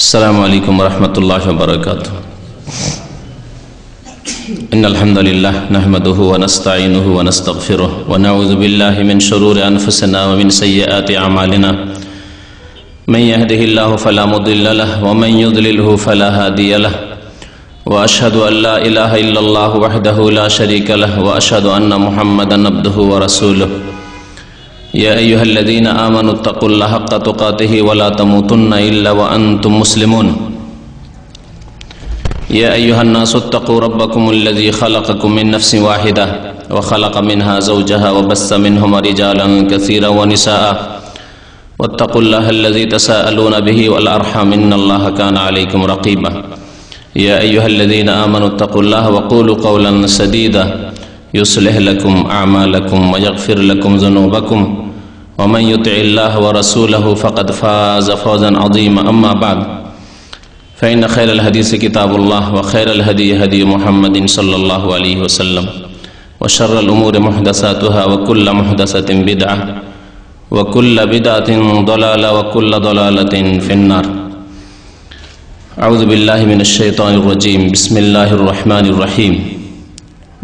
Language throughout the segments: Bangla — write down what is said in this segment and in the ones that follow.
السلام عليكم ورحمة الله وبركاته. إن الحمد لله نحمده ونستعينه ونستغفره ونعوذ بالله من شرور أنفسنا ومن سيئات أعمالنا. من يهده الله فلا مضل له ومن يضلله فلا هادي له. وأشهد أن لا إله إلا الله وحده لا شريك له وأشهد أن محمدا عبده ورسوله. يا أيها الذين آمنوا اتقوا الله حق تقاته ولا تموتن إلا وأنتم مسلمون. يا أيها الناس اتقوا ربكم الذي خلقكم من نفس واحدة وخلق منها زوجها وبث منهما رجالا كثيرا ونساء واتقوا الله الذي تساءلون به والأرحام إن الله كان عليكم رقيبا. يا أيها الذين آمنوا اتقوا الله وقولوا قولا سديدا يصلح لكم أعمالكم ويغفر لكم ذنوبكم ومن يطع الله ورسوله فقد فاز فوزا عظيما. أما بعد فإن خير الحديث كتاب الله وخير الهدي هدي محمد صلى الله عليه وسلم وشر الأمور محدثاتها وكل محدثة بدعة وكل بدعة ضلالة وكل ضلالة في النار. أعوذ بالله من الشيطان الرجيم. بسم الله الرحمن الرحيم.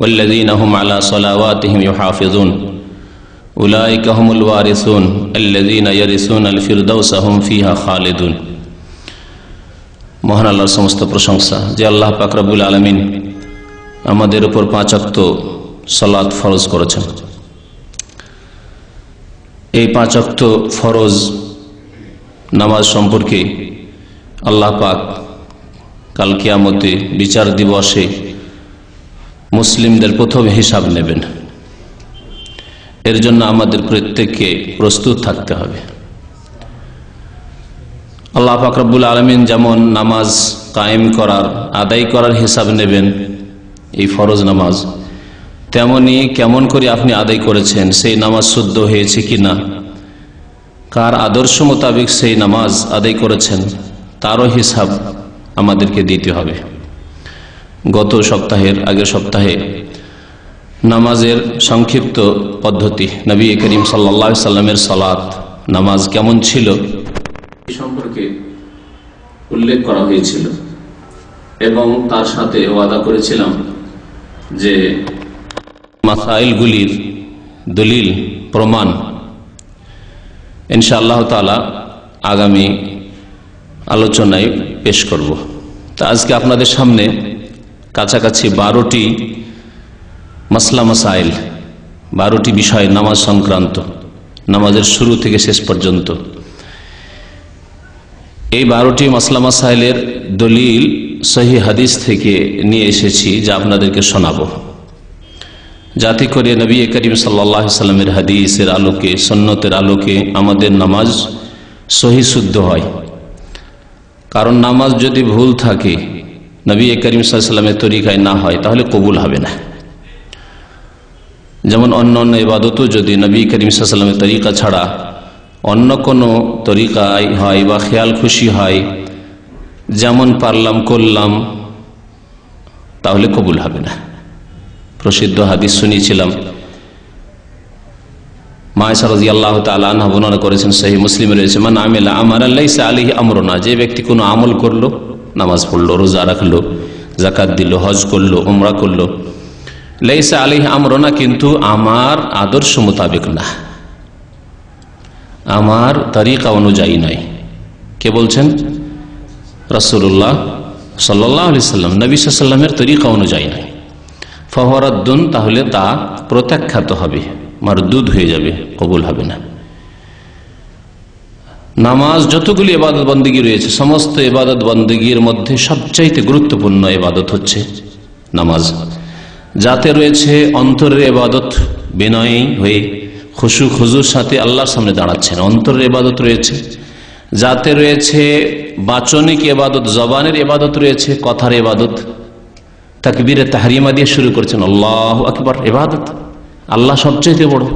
والذين هم على صلواتهم يحافظون أولئك هم الوارثون الذين يرثون الفردوس هم فيها خالدون. মহান আল্লাহর সমস্ত প্রশংসা যে আল্লাহ পাক রব্বুল আলামিন আমাদের উপর 5 ওয়াক্ত সালাত ফরজ করেছেন। এই 5 ওয়াক্ত ফরজ নামাজ সম্পর্কে আল্লাহ পাক কাল কিয়ামতে বিচার দিবসে মুসলিমদের প্রথম হিসাব নেবেন। এর জন্য আমাদের প্রত্যেককে প্রস্তুত থাকতে হবে। আল্লাহ পাক রব্বুল আলামিন যেমন নামাজ কায়েম করার আদায় করার হিসাব নেবেন এই ফরজ নামাজ, তেমনি কেমন করে আপনি আদায় করেছেন, সেই নামাজ শুদ্ধ হয়েছে কিনা, কার আদর্শ মোতাবেক সেই নামাজ আদায় করেছেন তারও হিসাব আমাদেরকে দিতে হবে। গত সপ্তাহের আগের সপ্তাহে নামাজের সংক্ষিপ্ত পদ্ধতি, নবী করিম সাল্লাল্লাহু আলাইহি সাল্লামের সালাত নামাজ কেমন ছিল এই সম্পর্কে উল্লেখ করা হয়েছিল এবং তার সাথে ওয়াদা করেছিলাম যে মাসাইলগুলির দলিল প্রমাণ ইনশাআল্লাহ তাআলা আগামী আলোচনায় পেশ করব। তা আজকে আপনাদের সামনে কাছাকাছি 12টি মাসলা মাসাইল, 12টি বিষয় নামাজ সংক্রান্ত, নামাজের শুরু থেকে শেষ পর্যন্ত এই 12টি মাসলা মাসাইলের দলিল সহিহ হাদিস থেকে নিয়ে এসেছি, যা আপনাদেরকে শোনাবো, যাতে করে নবী করিম সাল্লাল্লাহু আলাইহি সাল্লামের হাদিসের আলোকে, সুন্নতের আলোকে আমাদের নামাজ সহি শুদ্ধ হয়। কারণ নামাজ যদি ভুল থাকে, নবী করিম সাল্লাল্লাহু আলাইহি সাল্লামের তরিকায় না হয়, তাহলে কবুল হবে না। যেমন অন্য অন্য ইবাদতও যদি নবী করিম সাল্লাল্লাহু আলাইহি সাল্লামের তরিকা ছাড়া অন্য কোনো তরিকায় হয় বা খেয়াল খুশি হয়, যেমন পারলাম করলাম, তাহলে কবুল হবে না। প্রসিদ্ধ হাদিস শুনিয়েছিলাম, মা আয়েশা রাদিয়াল্লাহু তাআলা আনহা বর্ণনা করেছেন, সহিহ মুসলিমে রয়েছে, মান আমিলা আমালান লাইসা আলাইহি আমরুনা, যে ব্যক্তি কোনো আমল করলো, নামাজ পড়লো, রোজা রাখলো, যাকাত দিল, হজ করলো, উমরা করলো, লাইসা আলাইহি আমরুনা, কিন্তু আমার আদর্শ মোতাবেক না, আমার তরিকা অনুযায়ী নয়। কে বলছেন? রাসূলুল্লাহ সাল্লাল্লাহু আলাইহি সাল্লাম, নবী সাল্লাল্লাহু আলাইহি সাল্লামের তরিকা অনুযায়ী নয়, ফাহুয়ারাদ্দুন, তাহলে তা প্রত্যাখ্যাত হবে, মারদুদ হয়ে যাবে, কবুল হবে না। নামাজ যতগুলি ইবাদত বন্দেগী রয়েছে, সমস্ত ইবাদত বন্দেগীর মধ্যে সবচাইতে গুরুত্বপূর্ণ ইবাদত হচ্ছে নামাজ, যাতে রয়েছে অন্তরের ইবাদত, বিনয়ী হয়ে খুশু খুজুর সাথে আল্লাহর সামনে দাঁড়াচ্ছেন, অন্তরের ইবাদত রয়েছে, যাতে রয়েছে বাচনিক ইবাদত, জবানের ইবাদত রয়েছে, কথার ইবাদত, তাকবীরে তাহরিমা দিয়ে শুরু করেছেন, আল্লাহু আকবার, ইবাদত, আল্লাহ সবচেয়ে বড়।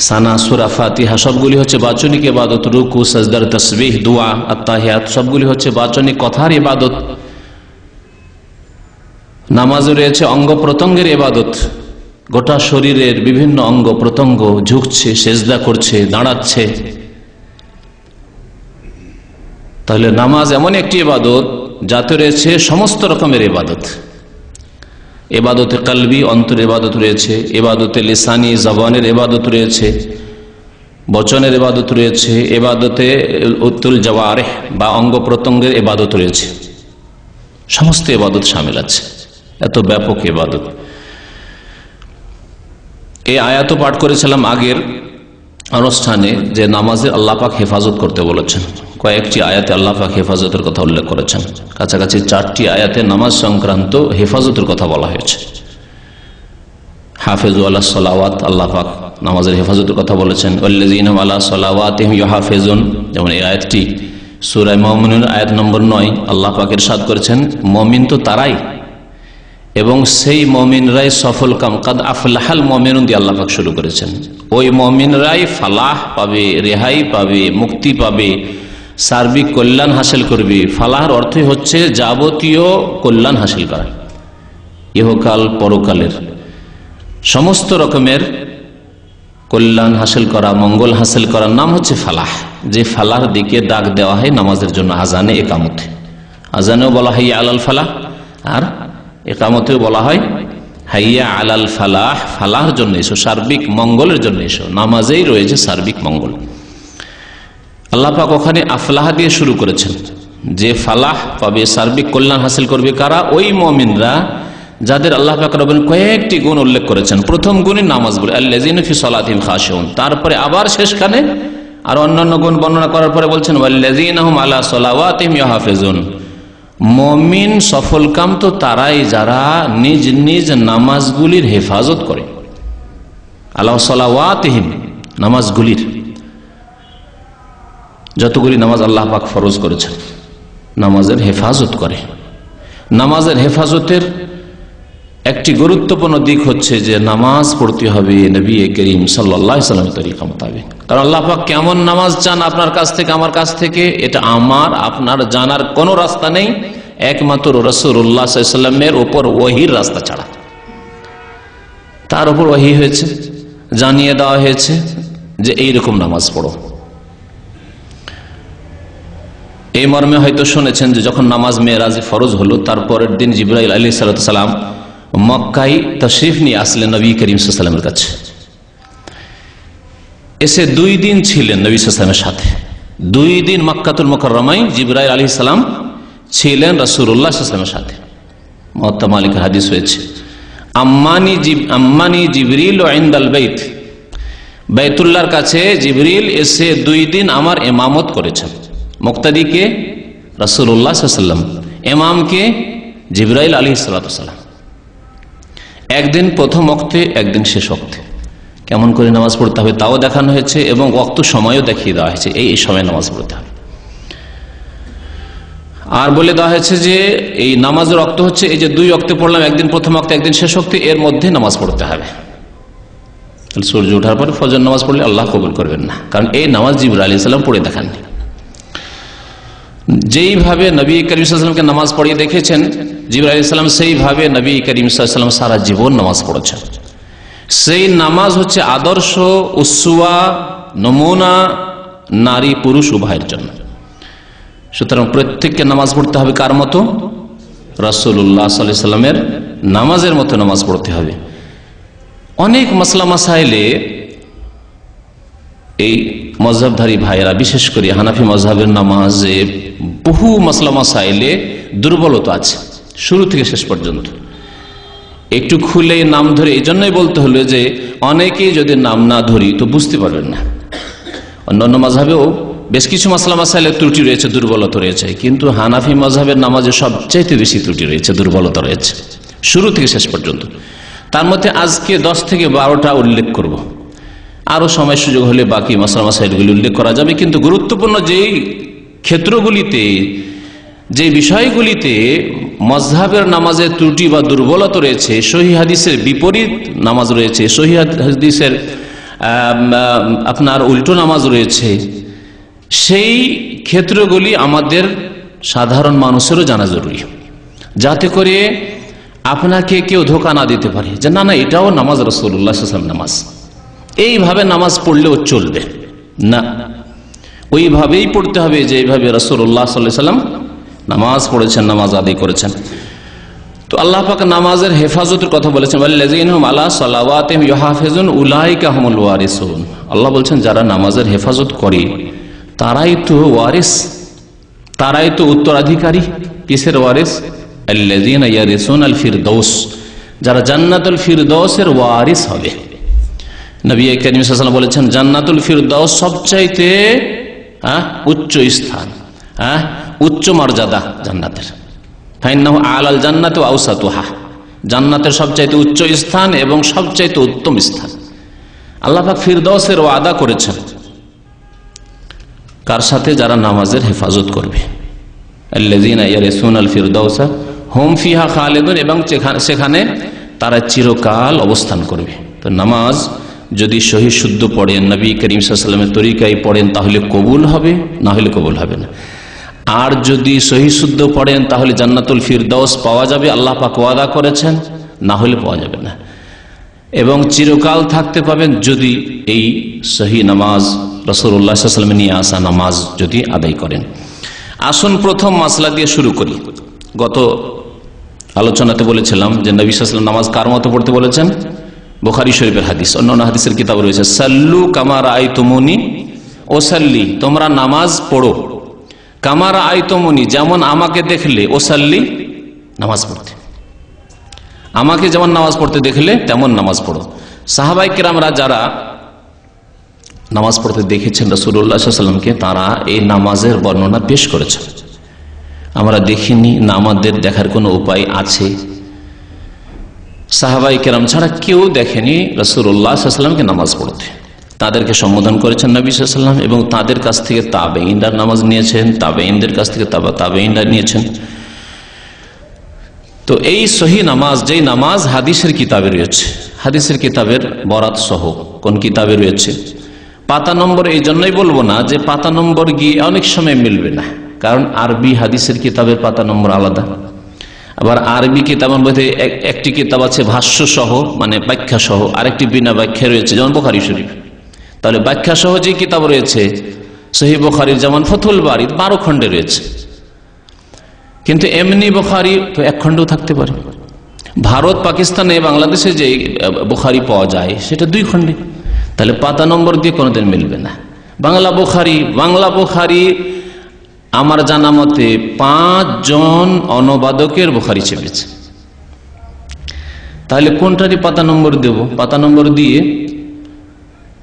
সানা, সূরা, ফাতিহা সবগুলি হচ্ছে বাচনিক ইবাদত, রুকু, সাজদার, তাসবিহ, দোয়া, আত্তাহিয়াত সবগুলি হচ্ছে বাচনিক কথার ইবাদত। নামাজে রয়েছে অঙ্গ প্রত্যঙ্গের ইবাদত, গোটা শরীরের বিভিন্ন অঙ্গ প্রত্যঙ্গ ঝুঁকছে, সেজদা করছে, দাঁড়াচ্ছে, তাহলে নামাজ এমন একটি ইবাদত যাতে রয়েছে সমস্ত রকমের ইবাদত। ইবাদতে কলবি, অন্তর ইবাদত রয়েছে, ইবাদতে লিসানি, জবানের ইবাদত রয়েছে, বচনের ইবাদত রয়েছে, ইবাদতে উতুল জওয়ারিহ বা অঙ্গ প্রত্যঙ্গের ইবাদত রয়েছে। সমস্ত ইবাদত শামিল আছে, এত ব্যাপক ইবাদত। এই আয়াত পাঠ করেছিলাম আগের অনুষ্ঠানে যে নামাজে আল্লাহ পাক হেফাজত করতে বলেছেন। কয়েকটি আয়াতে আল্লাহ পাক হেফাজতের কথা উল্লেখ করেছেন, কাছাকাছি 4টি আয়াতে নামাজ সংক্রান্ত হেফাজতের কথা বলা হয়েছে। হাফেজু আলাস সালাওয়াত, আল্লাহ পাক নামাজের হেফাজতের কথা বলেছেন। ওয়াল্লাযীনা আলা সালাওয়াতিহিম ইউহাফিজুন, যেমন এই আয়াতটি সূরা মুমিনুন আয়াত নম্বর 9 আল্লাহ পাক ইরশাদ করেছেন মুমিন তো তারাই, এবং সেই মুমিনরাই সফল কাম, কাদ আফলাহাল মুমিনুন দিয়ে আল্লাহ পাক শুরু করেছেন। ওই মুমিনরাই ফালাহ পাবে, রেহাই পাবে, মুক্তি পাবে, সার্বিক কল্যাণ হাসিল করবে। ফালাহর অর্থই হচ্ছে যাবতীয় কল্যাণ হাসিল করা, ইহকাল পরকালের সমস্ত রকমের কল্যাণ হাসিল করা, মঙ্গল হাসিল করার নাম হচ্ছে ফালাহ। যে ফালাহর দিকে ডাক দেওয়া হয় নামাজের জন্য আজানে, একামতে। আজানেও বলা হয় আলাল ফালাহ, আর একামতেও বলা হয় হাইয়া আলাল ফালাহ। ফালাহর জন্য এসো, সার্বিক মঙ্গলের জন্য এসো। নামাজেই রয়েছে সার্বিক মঙ্গল। আল্লাহ পাক ওখানে আফলাহ দিয়ে শুরু করেছেন, যে ফালাহ পাবে, সার্বিক কল্যাণ হাসিল করবে কারা? ওই মুমিনরা যাদের আল্লাহ পাক রব্বুল কয়েকটি গুণ উল্লেখ করেছেন। প্রথম গুণই নামাজ বলে আল্লাযীনা ফি সালাতিহিম খাশিউন, তারপরে আবার শেষখানে আর অন্যান্য গুণ বর্ণনা করার পরে বলছেন ওয়াল্লাযীনা হুম আলা সালাওয়াতিহিম ইউহাফিজুন। মুমিন সফলকাম তো তারাই যারা নিজ নিজ নামাজগুলির হেফাজত করে। আলা সালাওয়াতিহিম, নামাজগুলির, যতগুলি নামাজ আল্লাহ পাক ফরজ করেছেন নামাজের হেফাজত করে। নামাজের হেফাজতের একটি গুরুত্বপূর্ণ দিক হচ্ছে যে নামাজ পড়তে হবে নবী করিম সাল্লাল্লাহু আলাইহি ওয়াসাল্লামের তরিকা মোতাবেক। কারণ আল্লাহ পাক কেমন নামাজ চান আপনার কাছ থেকে, আমার কাছ থেকে, এটা আমার আপনার জানার কোনো রাস্তা নেই, একমাত্র রাসূলুল্লাহ সাল্লাল্লাহু আলাইহি ওয়াসাল্লামের উপর ওহীর রাস্তা ছাড়া। তার উপর ওহী হয়েছে, জানিয়ে দেওয়া হয়েছে যে এইরকম নামাজ পড়ো। এই মর্মে হয়তো শুনেছেন যে যখন নামাজ মেরাজে ফরজ হলো, তারপরের দিন জিবরাইল আলাইহিস সালাম মক্কায় তশরিফ নিয়ে আসলেন নবী করিম সাল্লাল্লাহু আলাইহি ওয়াসাল্লামের কাছে। এসে 2 দিন ছিলেন নবী সাল্লাল্লাহু আলাইহি ওয়াসাল্লামের সাথে। 2 দিন মক্কাতুল মুকাররমায় জিবরাইল আলাইহিস সালাম ছিলেন রাসূলুল্লাহ সাল্লাল্লাহু আলাইহি ওয়াসাল্লামের সাথে। মুওয়াত্তা মালিকের হাদিস হয়েছে, আম্মানি জিবরিল ইনদাল বাইত, বাইতুল্লাহর কাছে জিবরিল এসে 2 দিন আমার ইমামত করেছেন। মুক্তাদিকে রাসূলুল্লাহ সাল্লাল্লাহু আলাইহি ওয়াসাল্লাম, ইমামকে জিবরাইল আলাইহিস সালাম। একদিন প্রথম ওয়াক্তে, একদিন শেষ ওয়াক্তে। কেমন করে নামাজ পড়তে হবে তাও দেখানো হয়েছে, এবং ওয়াক্ত সময়ও দেখিয়ে দেওয়া হয়েছে, এই সময় নামাজ পড়তে হবে। আর বলে দেওয়া হয়েছে যে এই নামাজের ওয়াক্ত হচ্ছে এই যে 2 ওয়াক্তে পড়লাম, একদিন প্রথম ওয়াক্তে, একদিন শেষ ওয়াক্তে, এর মধ্যে নামাজ পড়তে হবে। সূর্য ওঠার পরে ফজর নামাজ পড়লে আল্লাহ কবুল করবেন না, কারণ এই নামাজ জিবরাইল আলাইহিস সালাম পড়ে দেখাননি। যেইভাবে নবী করিম সাল্লাল্লাহু আলাইহি ওয়াসাল্লামকে নামাজ পড়িয়ে দেখেছেন জিবরাইল আলাইহিস সালাম, সেইভাবে নবী করিম সাল্লাল্লাহু আলাইহি ওয়াসাল্লাম সারা জীবন নামাজ পড়েছেন। সেই নামাজ হচ্ছে আদর্শ, উসওয়া, নমুনা নারী পুরুষ উভয়ের জন্য। সুতরাং প্রত্যেককে নামাজ পড়তে হবে কার মতো? রাসূলুল্লাহ সাল্লাল্লাহু আলাইহি ওয়াসাল্লামের নামাজের মতো নামাজ পড়তে হবে। অনেক মাসলা মাসাইলে এই মযহাবধারী ভাইয়েরা, বিশেষ করে হানাফি মযহাবের নামাজে বহু মাসলা মাসাইলে দুর্বলতা আছে শুরু থেকে শেষ পর্যন্ত। একটু খুলে নাম ধরে এই জন্যই বলতে হলো যে অনেকেই যদি নাম না ধরি তো বুঝতে পারবেন না। অন্যান্য মাযহাবেও বেশ কিছু মাসলা মাসাইলে ত্রুটি রয়েছে, দুর্বলতা রয়েছে, কিন্তু হানাফি মযহাবের নামাজে সবচাইতে বেশি ত্রুটি রয়েছে, দুর্বলতা রয়েছে শুরু থেকে শেষ পর্যন্ত। তার মধ্যে আজকে 10 থেকে 12টা উল্লেখ করব, আরো সময় সুযোগ হলে বাকি মাসলা মাসাইলগুলি উল্লেখ করা যাবে। কিন্তু গুরুত্বপূর্ণ যেই ক্ষেত্রগুলিতে, যে বিষয়গুলিতে মযহাবের নামাজের ত্রুটি বা দুর্বলতা রয়েছে, সহিহ হাদিসের বিপরীত নামাজ রয়েছে, সহিহ হাদিসের আপনার উল্টো নামাজ রয়েছে, সেই ক্ষেত্রগুলি আমাদের সাধারণ মানুষেরও জানা জরুরি, যাতে করে আপনাকে কেউ ধোঁকা না দিতে পারে যে না না এটাও নামাজ, রাসূলুল্লাহ সাল্লাল্লাহু আলাইহি ওয়াসাল্লাম নামাজ, এইভাবে নামাজ পড়লেও চলবে না। ওইভাবেই পড়তে হবে যেভাবে রাসূলুল্লাহ সাল্লাল্লাহু আলাইহি ওয়াসাল্লাম নামাজ পড়েছেন, নামাজ আদায় করেছেন। তো আল্লাহ পাক নামাজের হেফাজতের কথা বলেছেন, ওয়াল্লাযীনা হুম আলা সালাওয়াতিহিম ইউহাফিজুন উলাইকা হুমুল ওয়ারিসুন। আল্লাহ বলছেন যারা নামাজের হেফাজত করে তারাই তো ওয়ারিস, তারাই তো উত্তরাধিকারী। কিসের ওয়ারিস? আল্লাযীনা ইয়ারিসুনাল ফিরদাউস, যারা জান্নাতুল ফিরদাউসের ওয়ারিস হবে। নবী করিম সাল্লাল্লাহু আলাইহি ওয়াসাল্লাম বলেছেন জান্নাতুল ফিরদাউস সবচাইতে উচ্চ স্থান, উচ্চ মর্যাদা জান্নাতের। ফাইন্নাহু আলাল জান্নাতি ওয়া আওসাতুহা, জান্নাতের সবচাইতে উচ্চ স্থান এবং সবচাইতে উত্তম স্থান। আল্লাহ পাক ফিরদাউসের ওয়াদা করেছেন কার সাথে? যারা নামাজের হেফাজত করবে। আল্লাযীনা ইয়ারিসুনাল ফিরদাউসা হুম ফিহা খালিদুন, এবং সেখানে তারা চিরকাল অবস্থান করবে। তো নামাজ যদি সহি শুদ্ধ পড়েন, নবী করিম সাল্লাল্লাহু আলাইহি ওয়াসাল্লামের তরিকায় পড়েন, তাহলে কবুল হবে, না হলে কবুল হবে না। আর যদি সহি শুদ্ধ পড়েন তাহলে জান্নাতুল ফিরদাউস পাওয়া যাবে, আল্লাহ পাক ওয়াদা করেছেন, না হলে পাওয়া যাবে না। এবং চিরকাল থাকতে পাবেন যদি এই সহি নামাজ রাসূলুল্লাহ সাল্লাল্লাহু আলাইহি ওয়াসাল্লাম নিয়ে আসা নামাজ যদি আদায় করেন। আসুন প্রথম মাসলা দিয়ে শুরু করি। গত আলোচনাতে বলেছিলাম যে নবী সাল্লাল্লাহু আলাইহি ওয়াসাল্লাম নামাজ কার মতো পড়তে বলেছেন? বুখারী শরীফের হাদিস, অন্যান্য হাদিসের কিতাবে রয়েছে সাল্লু কামা রাআইতুমুনি ওসাল্লি, তোমরা নামাজ পড়ো কামা রাআইতুমুনি, যেমন আমাকে দেখলে, ওসাল্লি, নামাজ পড়তে, আমাকে যেমন নামাজ পড়তে দেখলে তেমন নামাজ পড়ো। সাহাবায়ে কেরামরা যারা নামাজ পড়তে দেখেছেন রাসূলুল্লাহ সাল্লাল্লাহু আলাইহি ওয়াসাল্লামকে, তারা এই নামাজের বর্ণনা পেশ করেছেন। আমরা দেখিনি না, আমাদের দেখার কোনো উপায় আছে? সাহাবায়ে কেরাম ছাড়া কেউ দেখেনি রাসূলুল্লাহ সাল্লাল্লাহু আলাইহি ওয়াসাল্লামকে নামাজ পড়তে। তাদেরকে সম্বোধন করেছেন নবী সাল্লাল্লাহু আলাইহি ওয়াসাল্লাম, এবং তাদের কাছ থেকে তাবেঈনরা নামাজ নিয়েছেন, তাবেঈনদের কাছ থেকে তাবেঈনরা নিয়েছেন। তো এই সহি নামাজ, যেই নামাজ হাদিসের কিতাবে রয়েছে, হাদিসের কিতাবের বরাত সহ কোন কিতাবে রয়েছে, পাতা নম্বর এই জন্যই বলবো না যে পাতা নম্বর গিয়ে অনেক সময় মিলবে না, কারণ আরবি হাদিসের কিতাবের পাতা নম্বর আলাদা। আবার আরবি কিতাবের মধ্যে একটি কিতাব আছে ভাষ্য সহ, মানে ব্যাখ্যা সহ, আরেকটি বিনা ব্যাখ্যা রয়েছে, যেমন বুখারী শরীফ। তাহলে ব্যাখ্যা সহ যে কিতাব রয়েছে সহিহ বুখারীর, যেমন ফাথুল বারী 12 খণ্ডে রয়েছে, কিন্তু এমনি বুখারী তো 1 খণ্ডও থাকতে পারে। ভারত, পাকিস্তানে, বাংলাদেশে যে বুখারী পাওয়া যায় সেটা 2 খণ্ডে। তাহলে পাতা নম্বর দিয়ে কোনোদিন মিলবে না। বাংলা বুখারী আমার জানা মতে 5 জন অনুবাদকের বুখারী ছেপেছে। তাহলে কোনটারই পাতা নম্বর দেব? পাতা নম্বর দিয়ে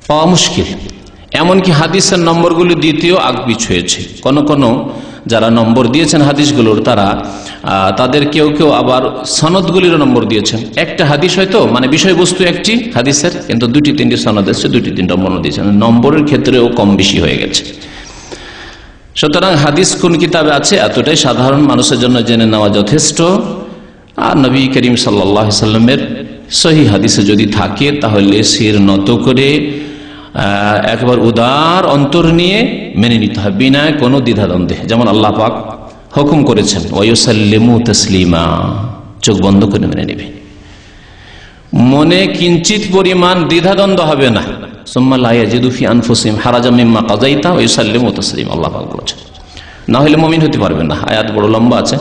পাওয়া মুশকিল। এমনকি হাদিসের নম্বরগুলো দিতেও আগপিছ হয়েছে। কোন কোন যারা নম্বর দিয়েছেন হাদিসগুলোর, তাদের কেউ কেউ আবার সনদগুলির নম্বর দিয়েছেন। একটা হাদিস হয়তো, মানে বিষয়বস্তু একটি হাদিসের, কিন্তু 2-3টি সনদ এসেছে, 2-3টা নম্বর দিয়েছেন। নম্বরের ক্ষেত্রেও কম বেশি হয়ে গেছে। সুতরাং হাদিস কোন কিতাবে আছে এতটাই সাধারণ মানুষের জন্য জেনে নেওয়া যথেষ্ট। আর নবী করিম সাল্লাল্লাহু আলাইহি ওয়াসাল্লামের সহিহ হাদিসে যদি থাকে তাহলে শির নত করে একবার উদার অন্তর নিয়ে মেনে নিতে হবে, বিনা কোনো দ্বিধাদ্বন্দ্বে। যেমন আল্লাহ পাক হুকুম করেছেন ওয়ায়ুসাল্লিমু তাসলিমা, চোখ বন্ধ করে মেনে নেবে, মনে কিঞ্চিত পরিমাণ দ্বিধাদ্বন্দ্ব হবে না। সুম্মা লা ইয়াজিদু ফি আনফুসিহিম হারাজাম মিম্মা কাযাইতা ওয়া ইউসাল্লিমু তাসলিমা, আল্লাহ পাক বলেছেন। না হলে মুমিন হতে পারবে না। আয়াত বড় লম্বা আছে,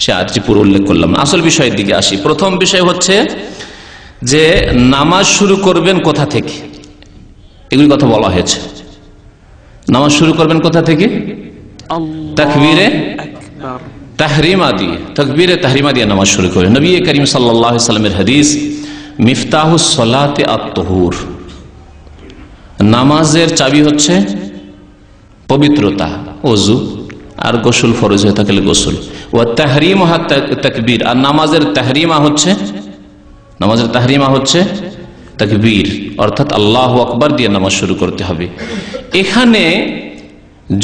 সে আয়াতটি পুরো উল্লেখ করলাম না। আসল বিষয়ের দিকে আসি। প্রথম বিষয় হচ্ছে যে নামাজ শুরু করবেন কোথা থেকে, এগুলি কথা বলা হয়েছে। নামাজ শুরু করবেন কোথা থেকে? তাকবীরে তাহরিমা দিয়ে, তাকবীরে তাহরিমা দিয়ে নামাজ শুরু করেন। নবী করিম সাল্লাল্লাহু আলাইহি ওয়াসাল্লামের হাদিস, মিফতাহুস সালাতি আত-তুহুর, নামাজের চাবি হচ্ছে পবিত্রতা, ওযু, আর গোসল ফরজ হয়ে থাকলে গোসল। ওয়া তাহরিমুহা তাকবীর, আর নামাজের তাহরিমা হচ্ছে তাকবীর, অর্থাৎ আল্লাহু আকবার দিয়ে নামাজ শুরু করতে হবে। এখানে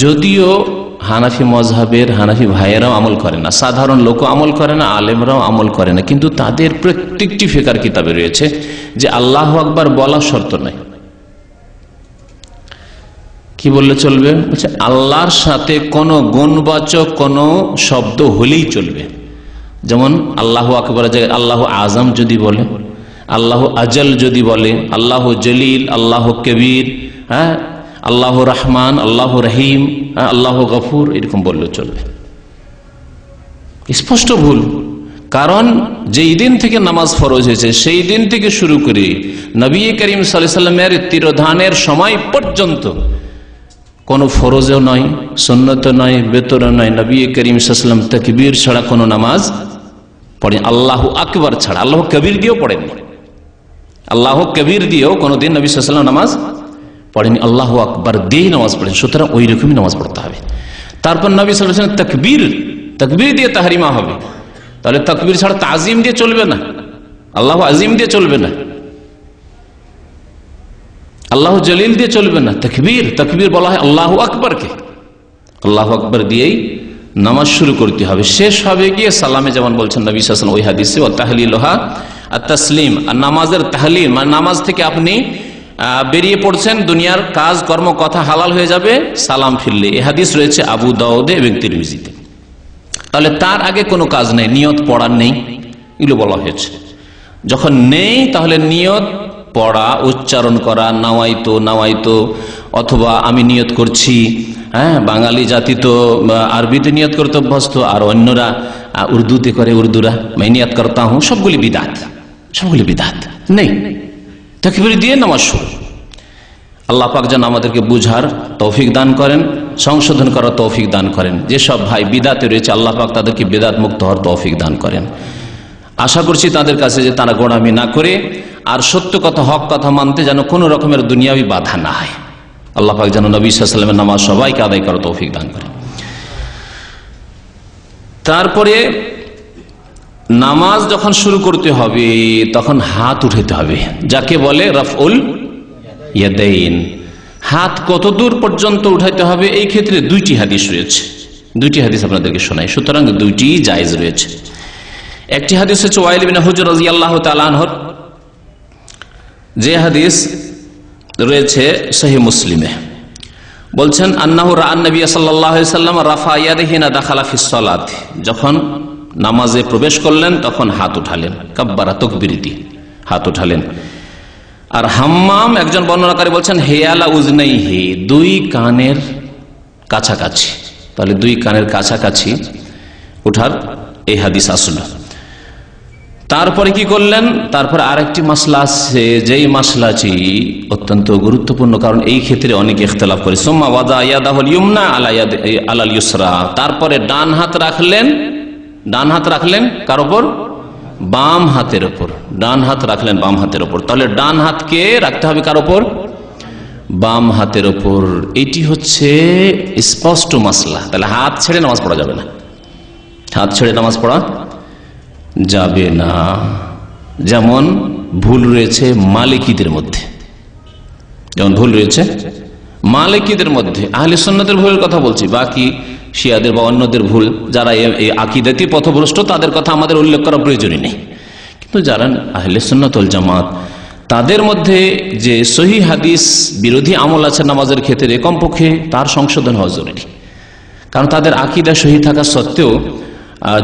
যদিও হানাফি মযহাবের হানাফি ভাইয়েরাও আমল করে না, সাধারণ লোকও আমল করে না, আলেমরাও আমল করে না, কিন্তু তাদের প্রত্যেকটি ফিকার কিতাবে রয়েছে যে আল্লাহু আকবার বলা শর্ত নাই। কি বললে চলবে? বলছে আল্লাহর সাথে কোনো গুণবাচক কোনো শব্দ হলেই চলবে। যেমন আল্লাহু আকবার জায়গায় আল্লাহু আজম যদি বলে, আল্লাহু আজল যদি বলে, আল্লাহু জলিল, আল্লাহু কবির, আল্লাহ রহমান, আল্লাহ রহিম, আল্লাহ গফুর এরকম বললেও চলবে। স্পষ্ট ভুল। কারণ যেই দিন থেকে নামাজ ফরজ হয়েছে সেই দিন থেকে শুরু করে নবী করিম সাল্লাল্লাহু আলাইহি ওয়াসাল্লামের তিরোধানের সময় পর্যন্ত কোনো ফরজও নয়, সুন্নত নয়, বেতরও নয়, নবী করিম সাল্লাল্লাহু আলাইহি ওয়াসাল্লাম তাকবীর ছাড়া কোনো নামাজ পড়েন, আল্লাহু আকবার ছাড়া। আল্লাহ কবির দিয়েও পড়েননি, আল্লাহ কবির দিয়েও কোনোদিন নবী সাল্লাল্লাহু আলাইহি ওয়াসাল্লাম নামাজ পড়েনি, আল্লাহু আকবার দিয়েই নামাজ পড়েন। সুতরাং ওই রকমই নামাজ পড়তে হবে। তারপর নবী সাল্লাল্লাহু আলাইহি ওয়াসাল্লাম তাকবীর দিয়ে তাহরিমা হবে। তাহলে তাকবীর ছাড়া তাজিম দিয়ে চলবে না, আল্লাহ আজিম দিয়ে চলবে না, আল্লাহ জলিল দিয়ে চলবে না। তাকবীর বলা হয় আল্লাহু আকবারকে, আল্লাহু আকবার দিয়েই নামাজ শুরু করতে হবে। শেষ হবে গিয়ে সালামে, যেমন বলছেন নবী সাল্লাল্লাহু আলাইহি ওয়াসাল্লাম ওই হাদিসে, ওয়া তাহলিলুহা আত-তাসলিম, আর নামাজের তাহলিল মানে নামাজ থেকে আপনি বেরিয়ে পড়ছেন, দুনিয়ার কাজ কর্ম কথা হালাল হয়ে যাবে সালাম ফিরলে। এই হাদিস রয়েছে আবু দাউদে এবং তিরমিজিতে। তাহলে তার আগে কোনো কাজ নেই, নিয়ত পড়ার নেই, এগুলো বলা হয়েছে। যখন নেই তাহলে নিয়ত পড়া, উচ্চারণ করা, নাওয়াইতো অথবা আমি নিয়ত করছি। হ্যাঁ, বাঙালি জাতি তো আরবিতে নিয়ত করতে অভ্যস্ত, আর অন্যরা উর্দুতে করে, উর্দুরা मैं নিয়ত করতা হুঁ, সবগুলি বিদাত নেই। তাকবীর দিয়ে নামাজ শুরু। আল্লাহ পাক যেন আমাদেরকে বুঝার তৌফিক দান করেন, সংশোধন করার তৌফিক দান করেন। যেসব ভাই বিদাতে রয়েছে আল্লাহ পাক তাদেরকে বিদাত মুক্ত হওয়ার তৌফিক দান করেন। আশা করছি তাদের কাছে যে তারা গোঁড়ামি না করে আর সত্য কথা, হক কথা মানতে যেন কোনো রকমের দুনিয়াবি বাধা না হয়। আল্লাহ পাক যেন নবী সাল্লাল্লাহু আলাইহি ওয়াসাল্লামের নামাজ সবাইকে আদায় করার তৌফিক দান করেন। তারপরে নামাজ যখন শুরু করতে হবে তখন হাত উঠাতে হবে, যাকে বলে রাফউল ইয়াদাইন। হাত কত দূর পর্যন্ত উঠাইতে হবে এই ক্ষেত্রে দুইটি হাদিস রয়েছে, দুইটি হাদিস আপনাদেরকে শোনাই। সুতরাং দুইটি জায়েজ রয়েছে। একটি হাদিস হচ্ছে ওয়াইল ইবনে হুজর রাদিয়াল্লাহু তাআলা আনহুর, যে হাদিস রয়েছে সহিহ মুসলিমে। বলছেন আন্নাহু রাআন নবী সাল্লাল্লাহু আলাইহি ওয়াসাল্লাম রাফা ইয়াদাইহি না দাখালা ফিস সালাত, যখন নামাজে প্রবেশ করলেন তখন হাত উঠালেন, কাব্বারা তাকবীর দিয়ে হাত উঠালেন। আর হাম্মাম একজন বর্ণনাকারী বলছেন হেয়ালা উজনাইহি, দুই কানের কাছাকাছি। তাহলে দুই কানের কাছাকাছি উঠার এই হাদিস আসলো। তারপরে কি করলেন? তারপরে আরেকটি মাসলা আছে, যেই মাসলাটি অত্যন্ত গুরুত্বপূর্ণ, কারণ এই ক্ষেত্রে অনেক ইখতিলাফ করে। সুম্মা ওয়াদা ইয়াদাহুল ইয়ুমনা আলাল ইউসরা, তারপরে ডান হাত রাখলেন কার উপর? বাম হাতের উপর। ডান হাত রাখলেন বাম হাতের উপর। তাহলে ডান হাতকে রাখতে হবে কার উপর? বাম হাতের উপর। এটি হচ্ছে স্পষ্ট মাসলা। তাহলে হাত ছেড়ে নামাজ পড়া যাবে না, হাত ছেড়ে নামাজ পড়া যাবে না। যেমন ভুল রয়েছে মালিকিদের মধ্যে, আহলে সুন্নাতের ভুলের কথা বলছি, বাকি শিয়াদের বা অন্যদের ভুল, যারা এই আকীদাতি পথভ্রষ্ট তাদের কথা আমাদের উল্লেখ করা প্রয়োজনই নেই। কিন্তু যারা আহলে সুন্নাত ওয়াল জামাত, তাদের মধ্যে যে সহিহ হাদিস বিরোধী আমল আছে নামাজের ক্ষেত্রে, কমপক্ষে তার সংশোধন হওয়া জরুরি। কারণ তাদের আকীদা সহিহ থাকা সত্ত্বেও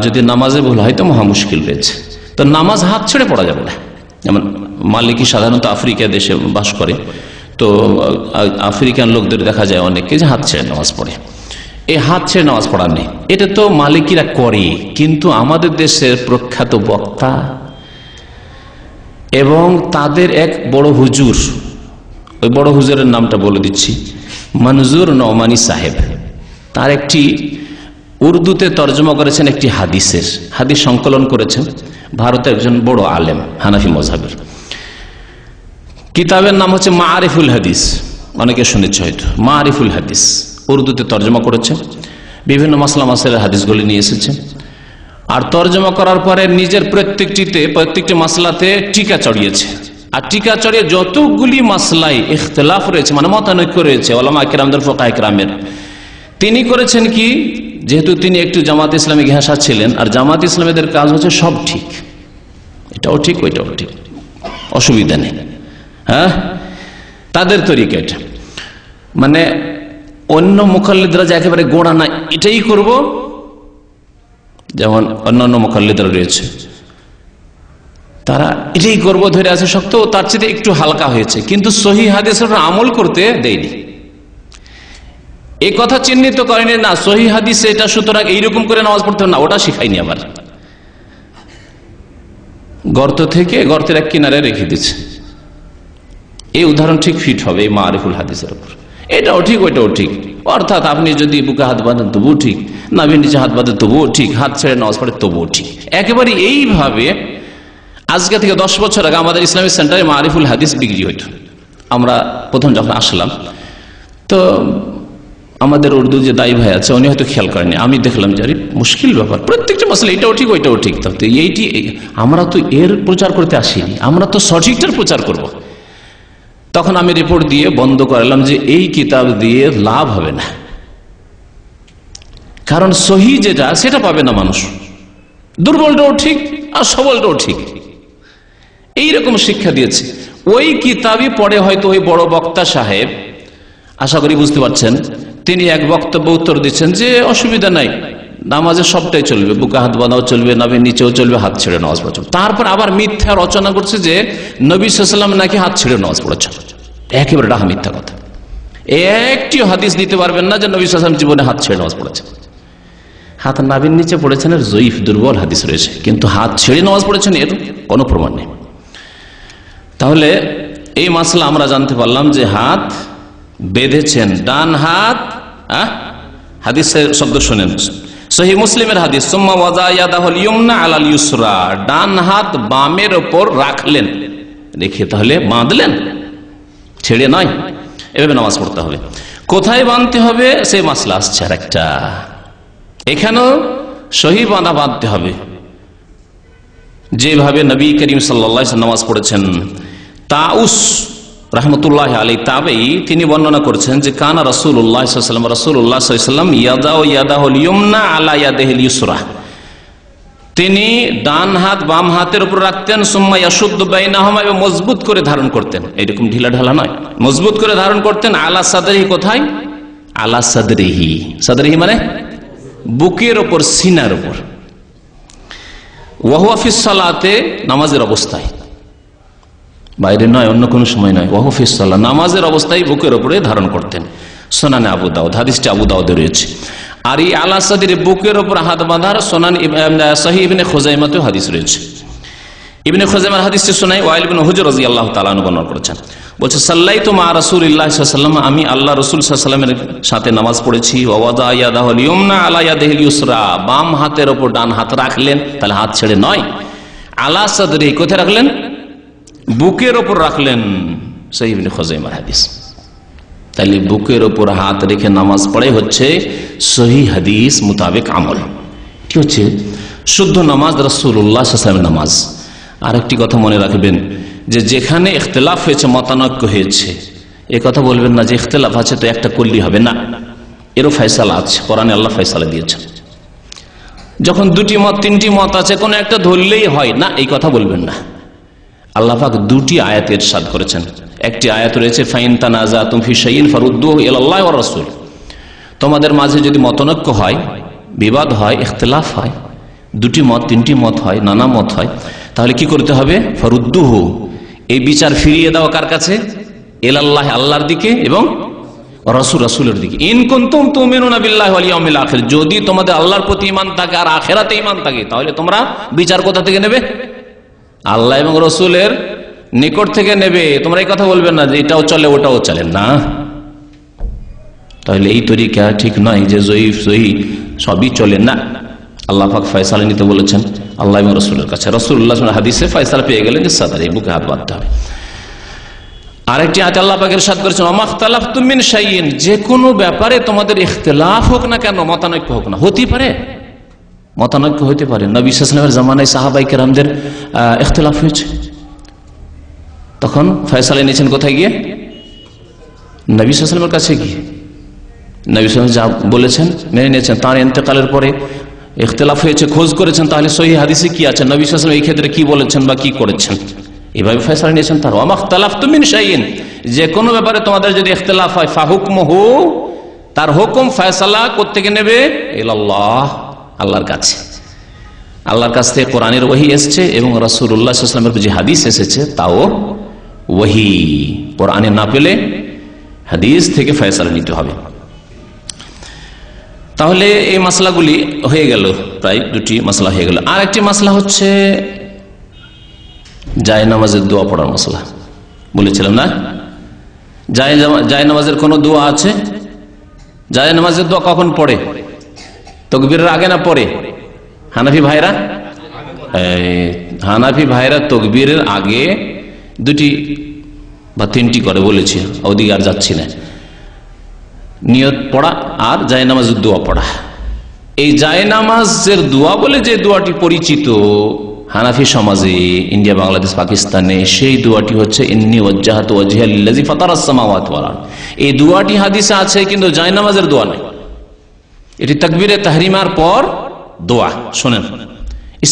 যদি নামাজে ভুল হয় তো মহা মুশকিল রয়েছে। তো নামাজ হাত ছেড়ে পড়া যাবে না। যেমন মালিকি সাধারণত আফ্রিকা দেশে বাস করে, তো আফ্রিকান লোকদের দেখা যায় অনেকে যে হাত ছেড়ে নামাজ পড়ে। এই হাত ছেড়ে নামাজ পড়া নেই, এটা তো মালিকিরা করে। কিন্তু আমাদের দেশের প্রখ্যাত বক্তা এবং তাদের এক বড় হুজুর, ওই বড় হুজুরের নামটা বলে দিচ্ছি, মনজুর নওমানী সাহেব, তার একটি উর্দুতে তর্জমা করেছেন একটি হাদিস সংকলন করেছেন। ভারতের একজন বড় আলেম, হানাফি মযহাবের। কিতাবের নাম হচ্ছে মাআরিফুল হাদিস, অনেকে শুনেছে হয়তো। মাআরিফুল হাদিস উর্দুতে তর্জমা করেছে, বিভিন্ন মাসলা মাসাইলের হাদিসগুলি নিয়ে এসেছে। আর তর্জমা করার পরে নিজের প্রত্যেকটি মাসলাতে টিকা চড়িয়েছে। আর টিকা চড়িয়ে যতগুলি মাসলায় ইখতিলাফ রয়েছে, মানে মতানৈক্য রয়েছে ওলামা কিরামদের, ফুকাহা কিরামের, তিনি করেছেন কি, যেহেতু তিনি একটু জামাত ইসলামী ঘেঁষা ছিলেন, আর জামাত ইসলামীদের কাজ হচ্ছে সব ঠিক, এটাও ঠিক ওইটাও ঠিক, অসুবিধা নেই, হ্যাঁ, তাদের তরিকা এটা। মানে অন্য মুখাল্লিদরা যে একেবারে গোড়া না এটাই করব, যেমন অন্যান্য মুখাল্লিদরা রয়েছে, তারা এটাই করব ধরে আছে শক্ত, তার চেয়ে একটু হালকা হয়েছে, কিন্তু সহিহ হাদিসের আমল করতে দেয়নি। এই কথা চিহ্নিত করেনি না সহিহ হাদিসে এটা, সুতরাং এইরকম করে নামাজ পড়তে হবে না, ওটা শিখাইনি। আবার গর্ত থেকে গর্তের এক কিনারে রেখে দিচ্ছে, এই উদাহরণ ঠিক ফিট হবে এই মারিফুল হাদিসের উপর। এটাও ঠিক ওইটাও ঠিক, অর্থাৎ আপনি যদি বুকে হাত বাঁধেন তবুও ঠিক, নাভির নিচে হাত বাঁধেন তবুও ঠিক, হাত ছেড়ে নামাজ পড়ে তবুও ঠিক। একেবারে এইভাবে আজকে থেকে 10 বছর আগে আমাদের ইসলামিক সেন্টারে মারিফুল হাদিস বিক্রি হইত। আমরা প্রথম যখন আসলাম তো আমাদের উর্দু যে দায়ী ভাই আছে উনি হয়তো খেয়াল করেনি, আমি দেখলাম যে মুশকিল ব্যাপার, প্রত্যেকটা মশলা এটাও ঠিক ওইটাও ঠিক। তো এইটি আমরা তো এর প্রচার করতে আসিনি, আমরা তো সঠিকটার প্রচার করব। তখন আমি রিপোর্ট দিয়ে বন্ধ করালাম যে এই কিতাব দিয়ে লাভ হবে না, কারণ সহি যেটা সেটা পাবে না মানুষ, দুর্বলটাও ঠিক আর সবলটাও ঠিক, এইরকম শিক্ষা দিয়েছে। ওই কিতাবই পড়ে হয়তো ওই বড় বক্তা সাহেব, আশা করি বুঝতে পারছেন, তিনি এক বক্তব্য উত্তর দিচ্ছেন যে অসুবিধা নাই, নামাজে সবটাই চলবে, বুকে হাত বাঁধাও চলবে, নাভির নিচেও চলবে, হাত ছেড়ে নামাজ পড়া চলবে। তারপর আবার মিথ্যা রচনা করছে যে নবী সাল্লাল্লাহু আলাইহি ওয়াসাল্লাম নাকি হাত ছেড়ে নামাজ পড়েছেন। একেবারে ডাহা মিথ্যা কথা। একটিও হাদিস দিতে পারবেন না যে নবী সাল্লাল্লাহু আলাইহি ওয়াসাল্লাম জীবনে হাত ছেড়ে নামাজ পড়েছেন। হাত নাভির নিচে পড়েছেন এর জয়ীফ দুর্বল হাদিস রয়েছে, কিন্তু হাত ছেড়ে নামাজ পড়েছেন এর কোনো প্রমাণ নেই। তাহলে এই মাসলা আমরা জানতে পারলাম যে হাত বেঁধেছেন, ডান হাত, হাদিসের শব্দ শুনেন, সহিহ মুসলিমের হাদিস, সুম্মা ওয়াজা ইয়াদাহুল ইয়ুমনা আলাল ইউসরা, ডান হাত বামের ওপর রাখলেন, রেখে তাহলে বাঁধলেন, ছেড়ে নয়। এভাবে নামাজ পড়তে হবে। কোথায় বাঁধতে হবে সেই মাসলা আসছে আর একটা, এখানেও সহি বাঁধা বাঁধতে হবে, যেভাবে নবী করিম সাল্লাল্লাহু আলাইহি ওয়াসাল্লাম নামাজ পড়েছেন। তাউস রাহমাতুল্লাহি আলাইহি তাবেঈ তিনি বর্ণনা করছেন যে কানা রাসূলুল্লাহ সাল্লাল্লাহু আলাইহি ওয়াসাল্লাম ইয়াদাউ ইয়াদাহুল ইয়ুমনা আলা ইয়াদিহিল ইউসরা, তিনি ডান হাত বাম হাতের উপর রাখতেন, সুম্মা ইয়াশুদ্দু বাইনাহুমা, এবং মজবুত করে ধারণ করতেন, এরকম ঢিলা ঢালা নয়, মজবুত করে ধারণ করতেন। আলা সাদরিহি, কোথায়? আলা সাদরিহি, সাদরিহি মানে বুকের ওপর, সিনার উপর। ওয়া হুয়া ফিস সালাতে, নামাজের অবস্থায়, বাইরে নয়, অন্য কোনো সময় নয়। ওয়া হুয়া ফিস সালাত, নামাজের অবস্থায় বুকের উপরে ধারণ করতেন। সুনানে আবু দাউদ, হাদিসটি আবু দাউদে রয়েছে। আর এই আলা সাদরি, বুকের উপর হাত বাঁধার সুনান সহিহ ইবনে খুজাইমাতেও হাদিস রয়েছে। ইবনে খুজাইমার হাদিসটি শোনাই ওয়াইল ইবনে হুজর রাদিয়াল্লাহু তাআলা আনহু বর্ণনা করেছেন, বলছে সাল্লাইতু মা রাসূলিল্লাহি সাল্লাল্লাহু আলাইহি ওয়াসাল্লাম, আমি আল্লাহ রাসূল সাল্লাল্লাহু আলাইহি ওয়াসাল্লামের সাথে নামাজ পড়েছি। ওয়া ওয়াদা ইয়াদাহুল ইয়ুমনা আলা ইয়াদিহিল ইউসরা, বাম হাতের উপর ডান হাত রাখলেন, তাহলে হাত ছেড়ে নয়। আলা সাদরি, কোথায় রাখলেন? বুকের ওপর রাখলেন। সহিহ ইবনে খুজাইমার হাদিস। তাহলে বুকের ওপর হাত রেখে নামাজ পড়ে হচ্ছে সহিহ হাদিস মোতাবেক আমল, এটি হচ্ছে শুদ্ধ নামাজ, রাসূলুল্লাহ সাল্লাল্লাহু আলাইহি ওয়াসাল্লামের নামাজ। আরেকটি কথা মনে রাখবেন যে যেখানে ইখতিলাফ হয়েছে, মতানৈক্য হয়েছে, এ কথা বলবেন না যে ইখতিলাফ আছে তো একটা করলেই হবে না, এরও ফয়সালা আছে, কোরআনে আল্লাহ ফয়সালা দিয়েছেন। যখন দুটি মত তিনটি মত আছে, কোনো একটা ধরলেই হয় না, এই কথা বলবেন না। আল্লাহ পাক দুটি আয়াত ইরশাদ করেছেন। একটি আয়াত রয়েছে ফাইন তানাজাতুম ফি শাইইন ফারুদ্দুহু ইলাল্লাহি ওয়া রাসূল, তোমাদের মাঝে যদি মতনৈক্য হয়, বিবাদ হয়, ইখতিলাফ হয়, দুটি মত তিনটি মত হয়, নানা মত হয়, তাহলে কি করতে হবে? ফারুদ্দুহু, এই বিচার ফিরিয়ে দাও কার কাছে? ইলাল্লাহি, আল্লাহর দিকে, এবং রাসূল, রাসূলের দিকে। ইন কুনতুম তুমিনুনা বিল্লাহি ওয়াল ইয়াউমিল আখির, যদি তোমাদের আল্লাহর প্রতি ঈমান থাকে আর আখিরাতে ঈমান থাকে, তাহলে তোমরা বিচার কোথা থেকে নেবে? আল্লাহ এবং রাসূলের নিকট থেকে নেবে। তোমরা এই কথা বলবেন না যে এটাও চলে ওটাও চলে না, তাহলে এই তরিকা ঠিক নয় যে জয়ীফ সহিহ সবই চলে না। আল্লাহ পাক ফয়সালা নিতে বলেছেন আল্লাহ এবং রাসূলের কাছে। রাসূলুল্লাহ সাল্লাল্লাহু আলাইহি ওয়াসাল্লাম হাদিসে ফয়সালা পেয়ে গেলেন যে সাদরে, বুকে হাত বাঁধতে হবে। আরেকটি আয়াতে আল্লাহ পাক ইরশাদ করেছেন ওয়ামাখতালাফতুম মিন শাইইন, যে কোনো ব্যাপারে তোমাদের ইখতিলাফ হোক না কেন, মতানৈক্য হোক না, হতে পারে, মতানৈক্য হতে পারে। নবী সাল্লাল্লাহু আলাইহি ওয়াসাল্লামের জামানায় সাহাবায়ে কেরামদের ইখতিলাফ হয়েছে, তখন ফয়সালা নিয়েছেন কোথায় গিয়ে? নবী সাল্লাল্লাহু আলাইহি ওয়াসাল্লামের কাছে গিয়ে। নবী সাল্লাল্লাহু আলাইহি ওয়াসাল্লাম যা বলেছেন মেনে নিয়েছেন। তার ইন্তেকালের পরে ইখতিলাফ হয়েছে, খোঁজ করেছেন তাহলে সহিহ হাদিসে কি আছে, নবী সাল্লাল্লাহু আলাইহি ওয়াসাল্লাম এই ক্ষেত্রে কি বলেছেন বা কি করেছেন, এভাবে ফয়সালা নিয়েছেন। তার ওয়ামাখতালাফতুম মিন শাইইন, যে কোনো ব্যাপারে তোমাদের যদি ইখতিলাফ হয়, ফাহুকমুহু, তার হুকুম ফয়সালা কোত্থেকে নেবে? ইলাল্লাহ, আল্লাহর কাছে। আল্লাহর কাছ থেকে কোরআনের ওহী এসেছে এবং রাসূলুল্লাহ সাল্লাল্লাহু আলাইহি ওয়াসাল্লামের যে হাদিস এসেছে তাও ওহী। কোরআনে না পেলে হাদিস থেকে ফয়সালা নিতে হবে। তাহলে এই মাসলাগুলি হয়ে গেল, প্রায় দুটি মাসলা হয়ে গেল। আর একটি মাসলা হচ্ছে জায়নামাজের দোয়া পড়ার মাসলা। বলেছিলাম না, জায়নামাজের কোনো দোয়া আছে? জায়নামাজের দোয়া কখন পড়ে? তাকবীরের আগে না পরে? হানাফি ভাইরা তাকবীরের আগে দুটি বা তিনটি করে বলেছি, ওদিকে আর যাচ্ছি না। নিয়ত পড়া আর জায়নামাজের দোয়া পড়া। এই জায়নামাজের দোয়া বলে যে দোয়াটি পরিচিত হানাফি সমাজে, ইন্ডিয়া, বাংলাদেশ, পাকিস্তানে, সেই দোয়াটি হচ্ছে ইন্নী ওয়াজ্জাহাতু ওয়াজহিয়া লিল্লাযী ফাতারাস সামাওয়াতি ওয়াল আরদ। এই দোয়াটি হাদিসে আছে, কিন্তু জায়নামাজের দোয়া নেই। এটি তাকবীরে তাহরিমার পর দোয়া। শোনেন,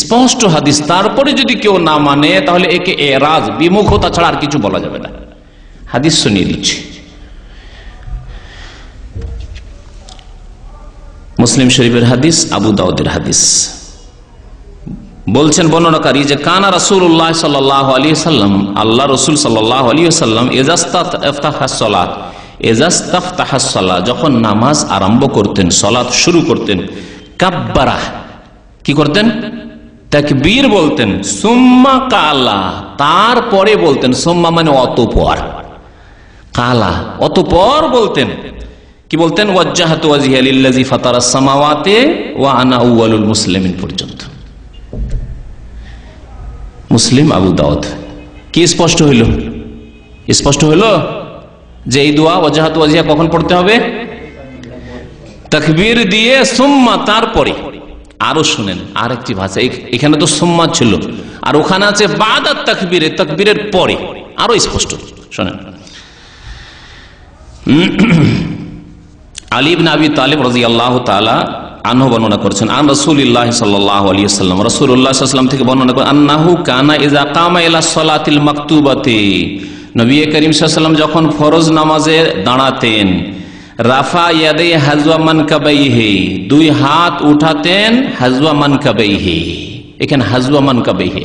স্পষ্ট হাদিস। তারপরে যদি কেউ না মানে তাহলে একে এরাজ, বিমুখতা ছাড়া আর কিছু বলা যাবে না। হাদিস শুনিয়ে দিচ্ছি। মুসলিম শরীফের হাদিস, আবু দাউদের হাদিস। বলছেন বর্ণনাকারী যে কানা রাসূলুল্লাহ সাল্লাল্লাহু আলাইহি সাল্লাম, আল্লাহ রাসূল সাল্লাল্লাহু আলাইহি সাল্লাম ইজাস্তাফতাহাস সালাত, যখন নামাজ আরম্ভ করতেন, সালাত শুরু করতেন, কাব্বারা, কি করতেন? তাকবীর বলতেন, সুম্মা কালা, তারপরে বলতেন। সুম্মা মানে অতঃপর, কালা অতঃপর বলতেন। কি বলতেন? ওয়াজ্জাহাতু ওয়াজহিয়া লিল্লাযী ফাতারাস সামাওয়াতি ওয়া আনা আউয়ালুল মুসলিমিন পর্যন্ত। মুসলিম, আবু দাউদ। কি স্পষ্ট হইল? স্পষ্ট হইল যে এই দোয়া ওয়াজ্জাহাতু ওয়াজহিয়া কখন পড়তে হবে? তাকবীর দিয়ে সুম্মা, তারপরে। আরো শুনেন আরেকটি ভাষা, এখানে তো সুম্মা ছিল, আর ওখানে আছে বাদাত তাকবীরে, তাকবীরের পরে। আরো স্পষ্ট শোনেন। আলী ইবনে আবি তালিব রাদিয়াল্লাহু তাআলা আনহু বর্ণনা করেছেন, আন রাসূলিল্লাহ সাল্লাল্লাহু আলাইহি ওয়াসাল্লাম, রাসূলুল্লাহ সাল্লাল্লাহু আলাইহি ওয়াসাল্লাম থেকে বর্ণনা করেন, আন্নাহু কানা ইযা কামা ইলা সালাতিল মাকতুবাতি, নবী করিম সাল্লাল্লাহু আলাইহি ওয়াসাল্লাম যখন ফরজ নামাজে দাঁড়াতেন, রাফা ইয়াদাই হাজওয়া মানকাবাইহি, দুই হাত উঠাতেন, হাজওয়া মানকাবাইহি, এখানে হাজওয়া মানকাবাইহি।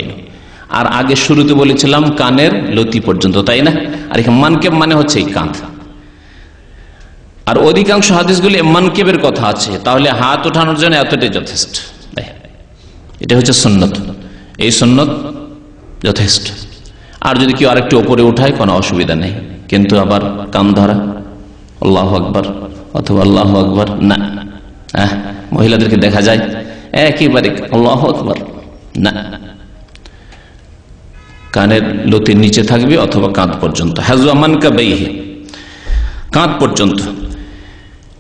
আর আগে শুরুতে বলেছিলাম কানের লতি পর্যন্ত, তাই না? আর এখানে মানকেব মানে হচ্ছে এই কাঁধ। আর অধিকাংশ হাদিসগুলি মানকেবের কথা আছে, তাহলে হাত ওঠানোর জন্য এতটাই যথেষ্ট। এটা হচ্ছে সুন্নত, এই সুন্নত যথেষ্ট। আর যদি কেউ আরেকটু উপরে উঠায় কোনো অসুবিধা নেই, কিন্তু আবার কান ধরা, আল্লাহু আকবার অথবা আল্লাহু আকবার না। মহিলাদেরকে দেখা যায় একেবারে আল্লাহু আকবার না, কানের লতির নিচে থাকবে অথবা কাঁধ পর্যন্ত, হাজওয়া মানকাবাইহি, কাঁধ পর্যন্ত।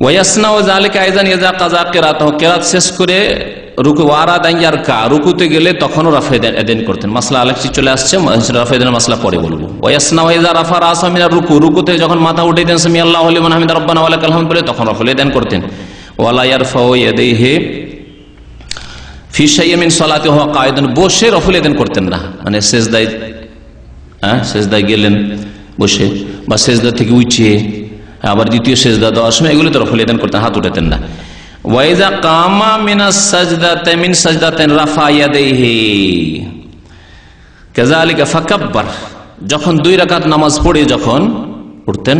ওয়াসনাউ যালিকা আইযান ইযা কাযা কিরাতাহু, কিরাত শেষ করে রুকু ওয়ারাদা ইয়ারকা, রুকুতে গেলে তখনও রাফা এদেন করতেন। মাসলা আলেকটি চলে আসছে, রাফা এদেনের মাসলা পরে বলবো। ওয়াসনাউ ইযা রাফা রাসা মিনার রুকু, রুকুতে যখন মাথা উঠিয়ে দেন সামি আল্লাহু লিমান হামিদা রাব্বানা ওয়া লাকাল হামদ বলে, তখন রাফা এদেন করতেন। ওয়ালা ইয়ারফাউ ইয়াদাইহি ফি শাইইন মিন সালাতিহি ওয়া কায়দান, বসে রাফা এদেন করতেন না, মানে সেজদায় গেলেন বসে, বা সেজদা থেকে উঠিয়ে আবার দ্বিতীয় সেজদা দেওয়ার সময় এগুলো তো রাফা এদেন করতেন, হাত উঠাতেন না। ওয়াইজা কামা মিনাস সাজদাতাইন মিন সাজদাতাইন রাফা ইয়াদাইহি কাযালিকা ফাকাব্বার, যখন 2 রাকাত নামাজ পড়ে যখন পড়তেন,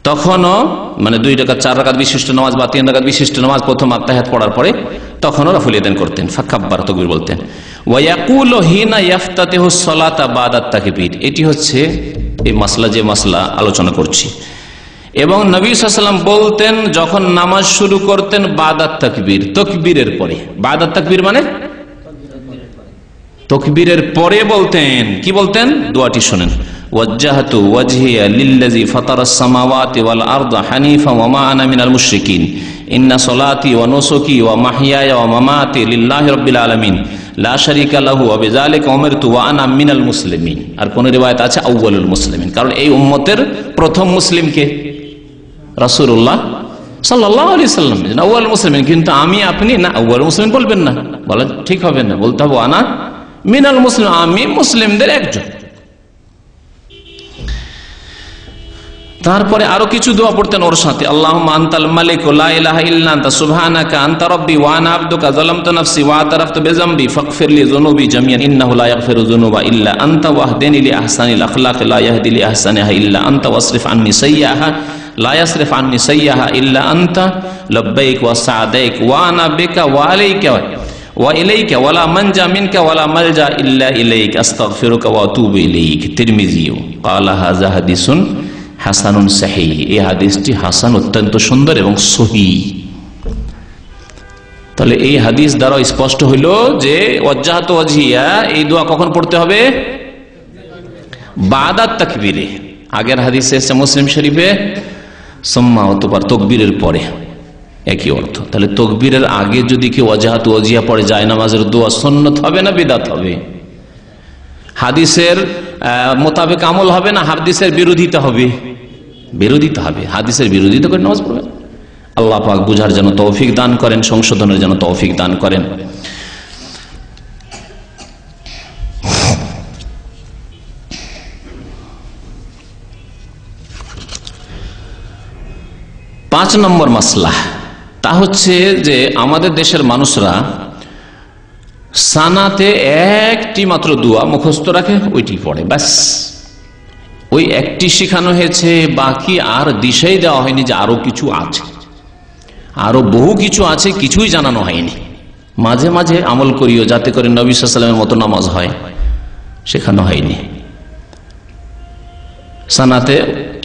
তখনও মানে 2 রাকাত 4 রাকাত বিশিষ্ট নামাজ বা 3 রাকাত বিশিষ্ট নামাজ প্রথম আত্তাহিয়াত পড়ার পরে তখনও রাফা এদেন করতেন, ফাকাব্বার তাকবীর বলতেন। ওয়া ইয়াকুলু হিনা ইফতাতিহুস সালাতা বাদা তাকবীর, এটি হচ্ছে এই মাসলা, যে মাসলা আলোচনা করছি। এবং নবী সাল্লাল্লাহু আলাইহি ওয়াসাল্লাম বলতেন যখন নামাজ শুরু করতেন বাদাত তাকবীর, তাকবীরের পরে। বাদাত তাকবীর মানে তাকবীরের পরে বলতেন। কি বলতেন? দোয়াটি শুনেন, ওয়াজ্জাহাতু ওয়াজহিয়া লিল্লাযী ফাতারাস সামাওয়াতি ওয়াল আরদা হানিফা ওয়া মা আনা মিনাল মুশরিকিন ইন্না সলাতি ওয়া নুসুকি ওয়া মাহইয়ায়া ওয়া মামাতি লিল্লাহি রাব্বিল আলামিন লা শারীকা লাহু ওয়া বিযালিকা উমিরতু ওয়া আনা মিনাল মুসলিমিন। আর কোন রিওয়ায়াত আছে আউয়ালুল মুসলিমিন, কারণ এই উম্মতের প্রথম মুসলিম কে? রাসূলুল্লাহ সাল্লাল্লাহু আলাইহি ওয়াসাল্লাম, আউয়াল মুসলিমিন। কিন্তু আমি আপনি না, আউয়াল মুসলিমিন বলবেন না, বলা ঠিক হবে না, বলতে হবে আনা মিনাল মুসলিম, আমি মুসলিমদের একজন। তারপরে আরো কিছু দোয়া পড়তেন ওর সাথে, আল্লাহুম্মা আনতাল মালিক লা ইলাহা ইল্লা আনতা সুবহানাকা আনতা রাব্বি ওয়া আনা আবদুকা যালামতু নাফসি ওয়া আতারাফতু বিযামবি ফাগফিরলি যুনুবি জামিআন ইন্নাহু লা ইয়াগফিরু যুনুবা ইল্লা আনতা ওয়াহদিনি লি আহসানিল আখলাক লা ইয়াহদি লি আহসানিহা ইল্লা আনতা ওয়াসরিফ আন্নি সাইয়্যাহা লা ইয়াসরিফ আন্নি সাইয়্যাহা ইল্লা আনতা লাব্বাইক ওয়া সা'দাইক ওয়া আনা বিকা ওয়া আলাইকা ওয়া ইলাইকা ওয়ালা মানজা মিনকা ওয়ালা মালজা ইল্লা ইলাইক আস্তাগফিরুকা ওয়া আতুবু ইলাইক। তিরমিজি ক্বালা হাযা হাদিসুন হাসানুন সহিহ। এই হাদিসটি হাসান, অত্যন্ত সুন্দর এবং সহিহ। তাহলে এই হাদিস দ্বারা স্পষ্ট হইল যে ওয়াজ্জাহাতু ওয়াজহিয়া এই দোয়া কখন পড়তে হবে? বাদা তাকবীরে। আগের হাদিসে এসেছে মুসলিম শরীফে সুম্মা, অতঃপর তাকবীরের পরে, একই অর্থ। তাহলে তাকবীরের আগে যদি কেউ ওয়াজ্জাহাতু ওয়াজহিয়া পড়ে যায় নামাজের দোয়া সুন্নাত হবে না বিদআত হবে? হাদিসের মোতাবেক আমল হবে না হাদিসের বিরোধিতা হবে? বিরোধিতা হবে। হাদিসের বিরোধিতা করে নামাজ পড়বে। আল্লাহ পাক বুঝার যেন তৌফিক দান করেন, সংশোধনের যেন তৌফিক দান করেন। পাঁচ নম্বর মাসলা তা হচ্ছে যে আমাদের দেশের মানুষরা সানাতে একটি মাত্র দোয়া মুখস্থ রাখে, ওইটি পড়ে, ব্যাস। ওই একটি শেখানো হয়েছে, বাকি আর দিশাই দেওয়া হয়নি যে আরো কিছু আছে, আরো বহু কিছু আছে, কিছুই জানানো হয়নি। মাঝে মাঝে আমল করিও যাতে করে নবী সাল্লাল্লাহু আলাইহি ওয়াসাল্লামের মতো নামাজ হয়, শেখানো হয়নি। সানাতে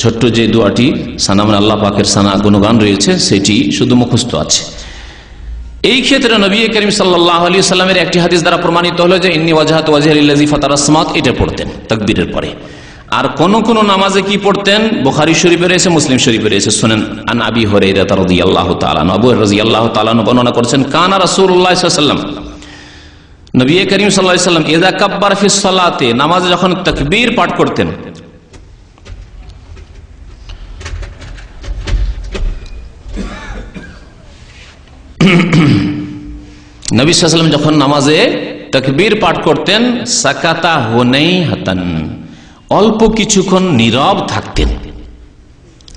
ছোট্ট যে দোয়াটি সানা মানে আল্লাহ পাকের সানা গুণগান রয়েছে, সেটি শুধু মুখস্থ আছে। এই ক্ষেত্রে নবী করিম সাল্লাল্লাহু আলাইহি ওয়াসাল্লামের একটি হাদিস দ্বারা প্রমাণিত হলো যে ইন্নী ওয়াজহাতু ওয়াজহিয়া লিল্লাযী ফাতারাস সামাওয়াত, এটা পড়তেন তাকবীরের পরে। আর কোন কোন নামাজে কি পড়তেন? বুখারী শরীফে রয়েছে, মুসলিম শরীফে রয়েছে। শুনেন, আন আবি হুরায়রা রাদিয়াল্লাহু তাআলা আনহু, আবু হুরায়রা রাদিয়াল্লাহু তাআলা আনহু বর্ণনা করেছেন, কানা রাসূলুল্লাহ সাল্লাল্লাহু আলাইহি ওয়াসাল্লাম, নবী করিম সাল্লাল্লাহু আলাইহি ওয়াসাল্লাম ইযা কাব্বারা ফিস সালাতে, নামাজে যখন তাকবীর পাঠ করতেন, নবী সাল্লাল্লাহু আলাইহি ওয়াসাল্লাম যখন নামাজে তাকবীর পাঠ করতেন, সাকাতা হুনাইহাতান, অল্প কিছুক্ষণ নীরব থাকতেন।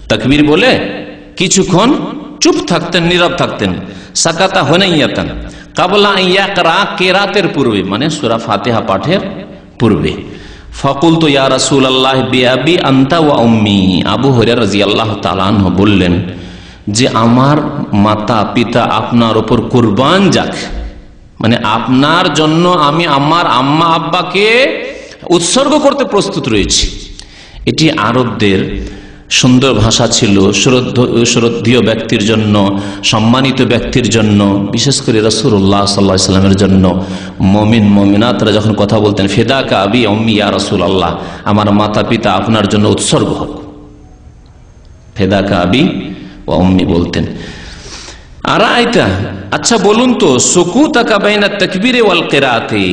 তাকবীর বলে কিছুক্ষণ চুপ থাকতেন, নীরব থাকতেন। সাকাতা হুনাইয়াতান ক্বাবলা আন ইয়াকরা, কিরাতের পূর্বে, মানে সূরা ফাতিহা পাঠের পূর্বে। ফাকুলতু ইয়া রাসূলুল্লাহ বিআবি আনতা ওয়া উম্মি, আবু হুরায়রা রাদিয়াল্লাহু তাআলা আনহু বললেন যে আমার মাতা পিতা আপনার উপর কুরবান যাক, মানে আপনার জন্য আমি আমার আম্মা আব্বাকে উৎসর্গ করতে প্রস্তুত রয়েছি। এটি আরবদের সুন্দর ভাষা ছিল, শ্রদ্ধেয় ব্যক্তির জন্য, সম্মানিত ব্যক্তির জন্য, বিশেষ করে রাসূলুল্লাহ সাল্লাল্লাহু আলাইহি ওয়াসাল্লামের জন্য। মুমিন মুমিনাতরা যখন কথা বলতেন, ফিদাকা আবি উম্মি ইয়া রাসূলুল্লাহ, আমার মাতা পিতা আপনার জন্য উৎসর্গ হোক, ফিদাকা আবি ওয়া উম্মি বলতেন। আর আইতা, আচ্ছা বলুন তো, সুকুতাকা বাইনা তাকবীরে ওয়াল কিরাতে,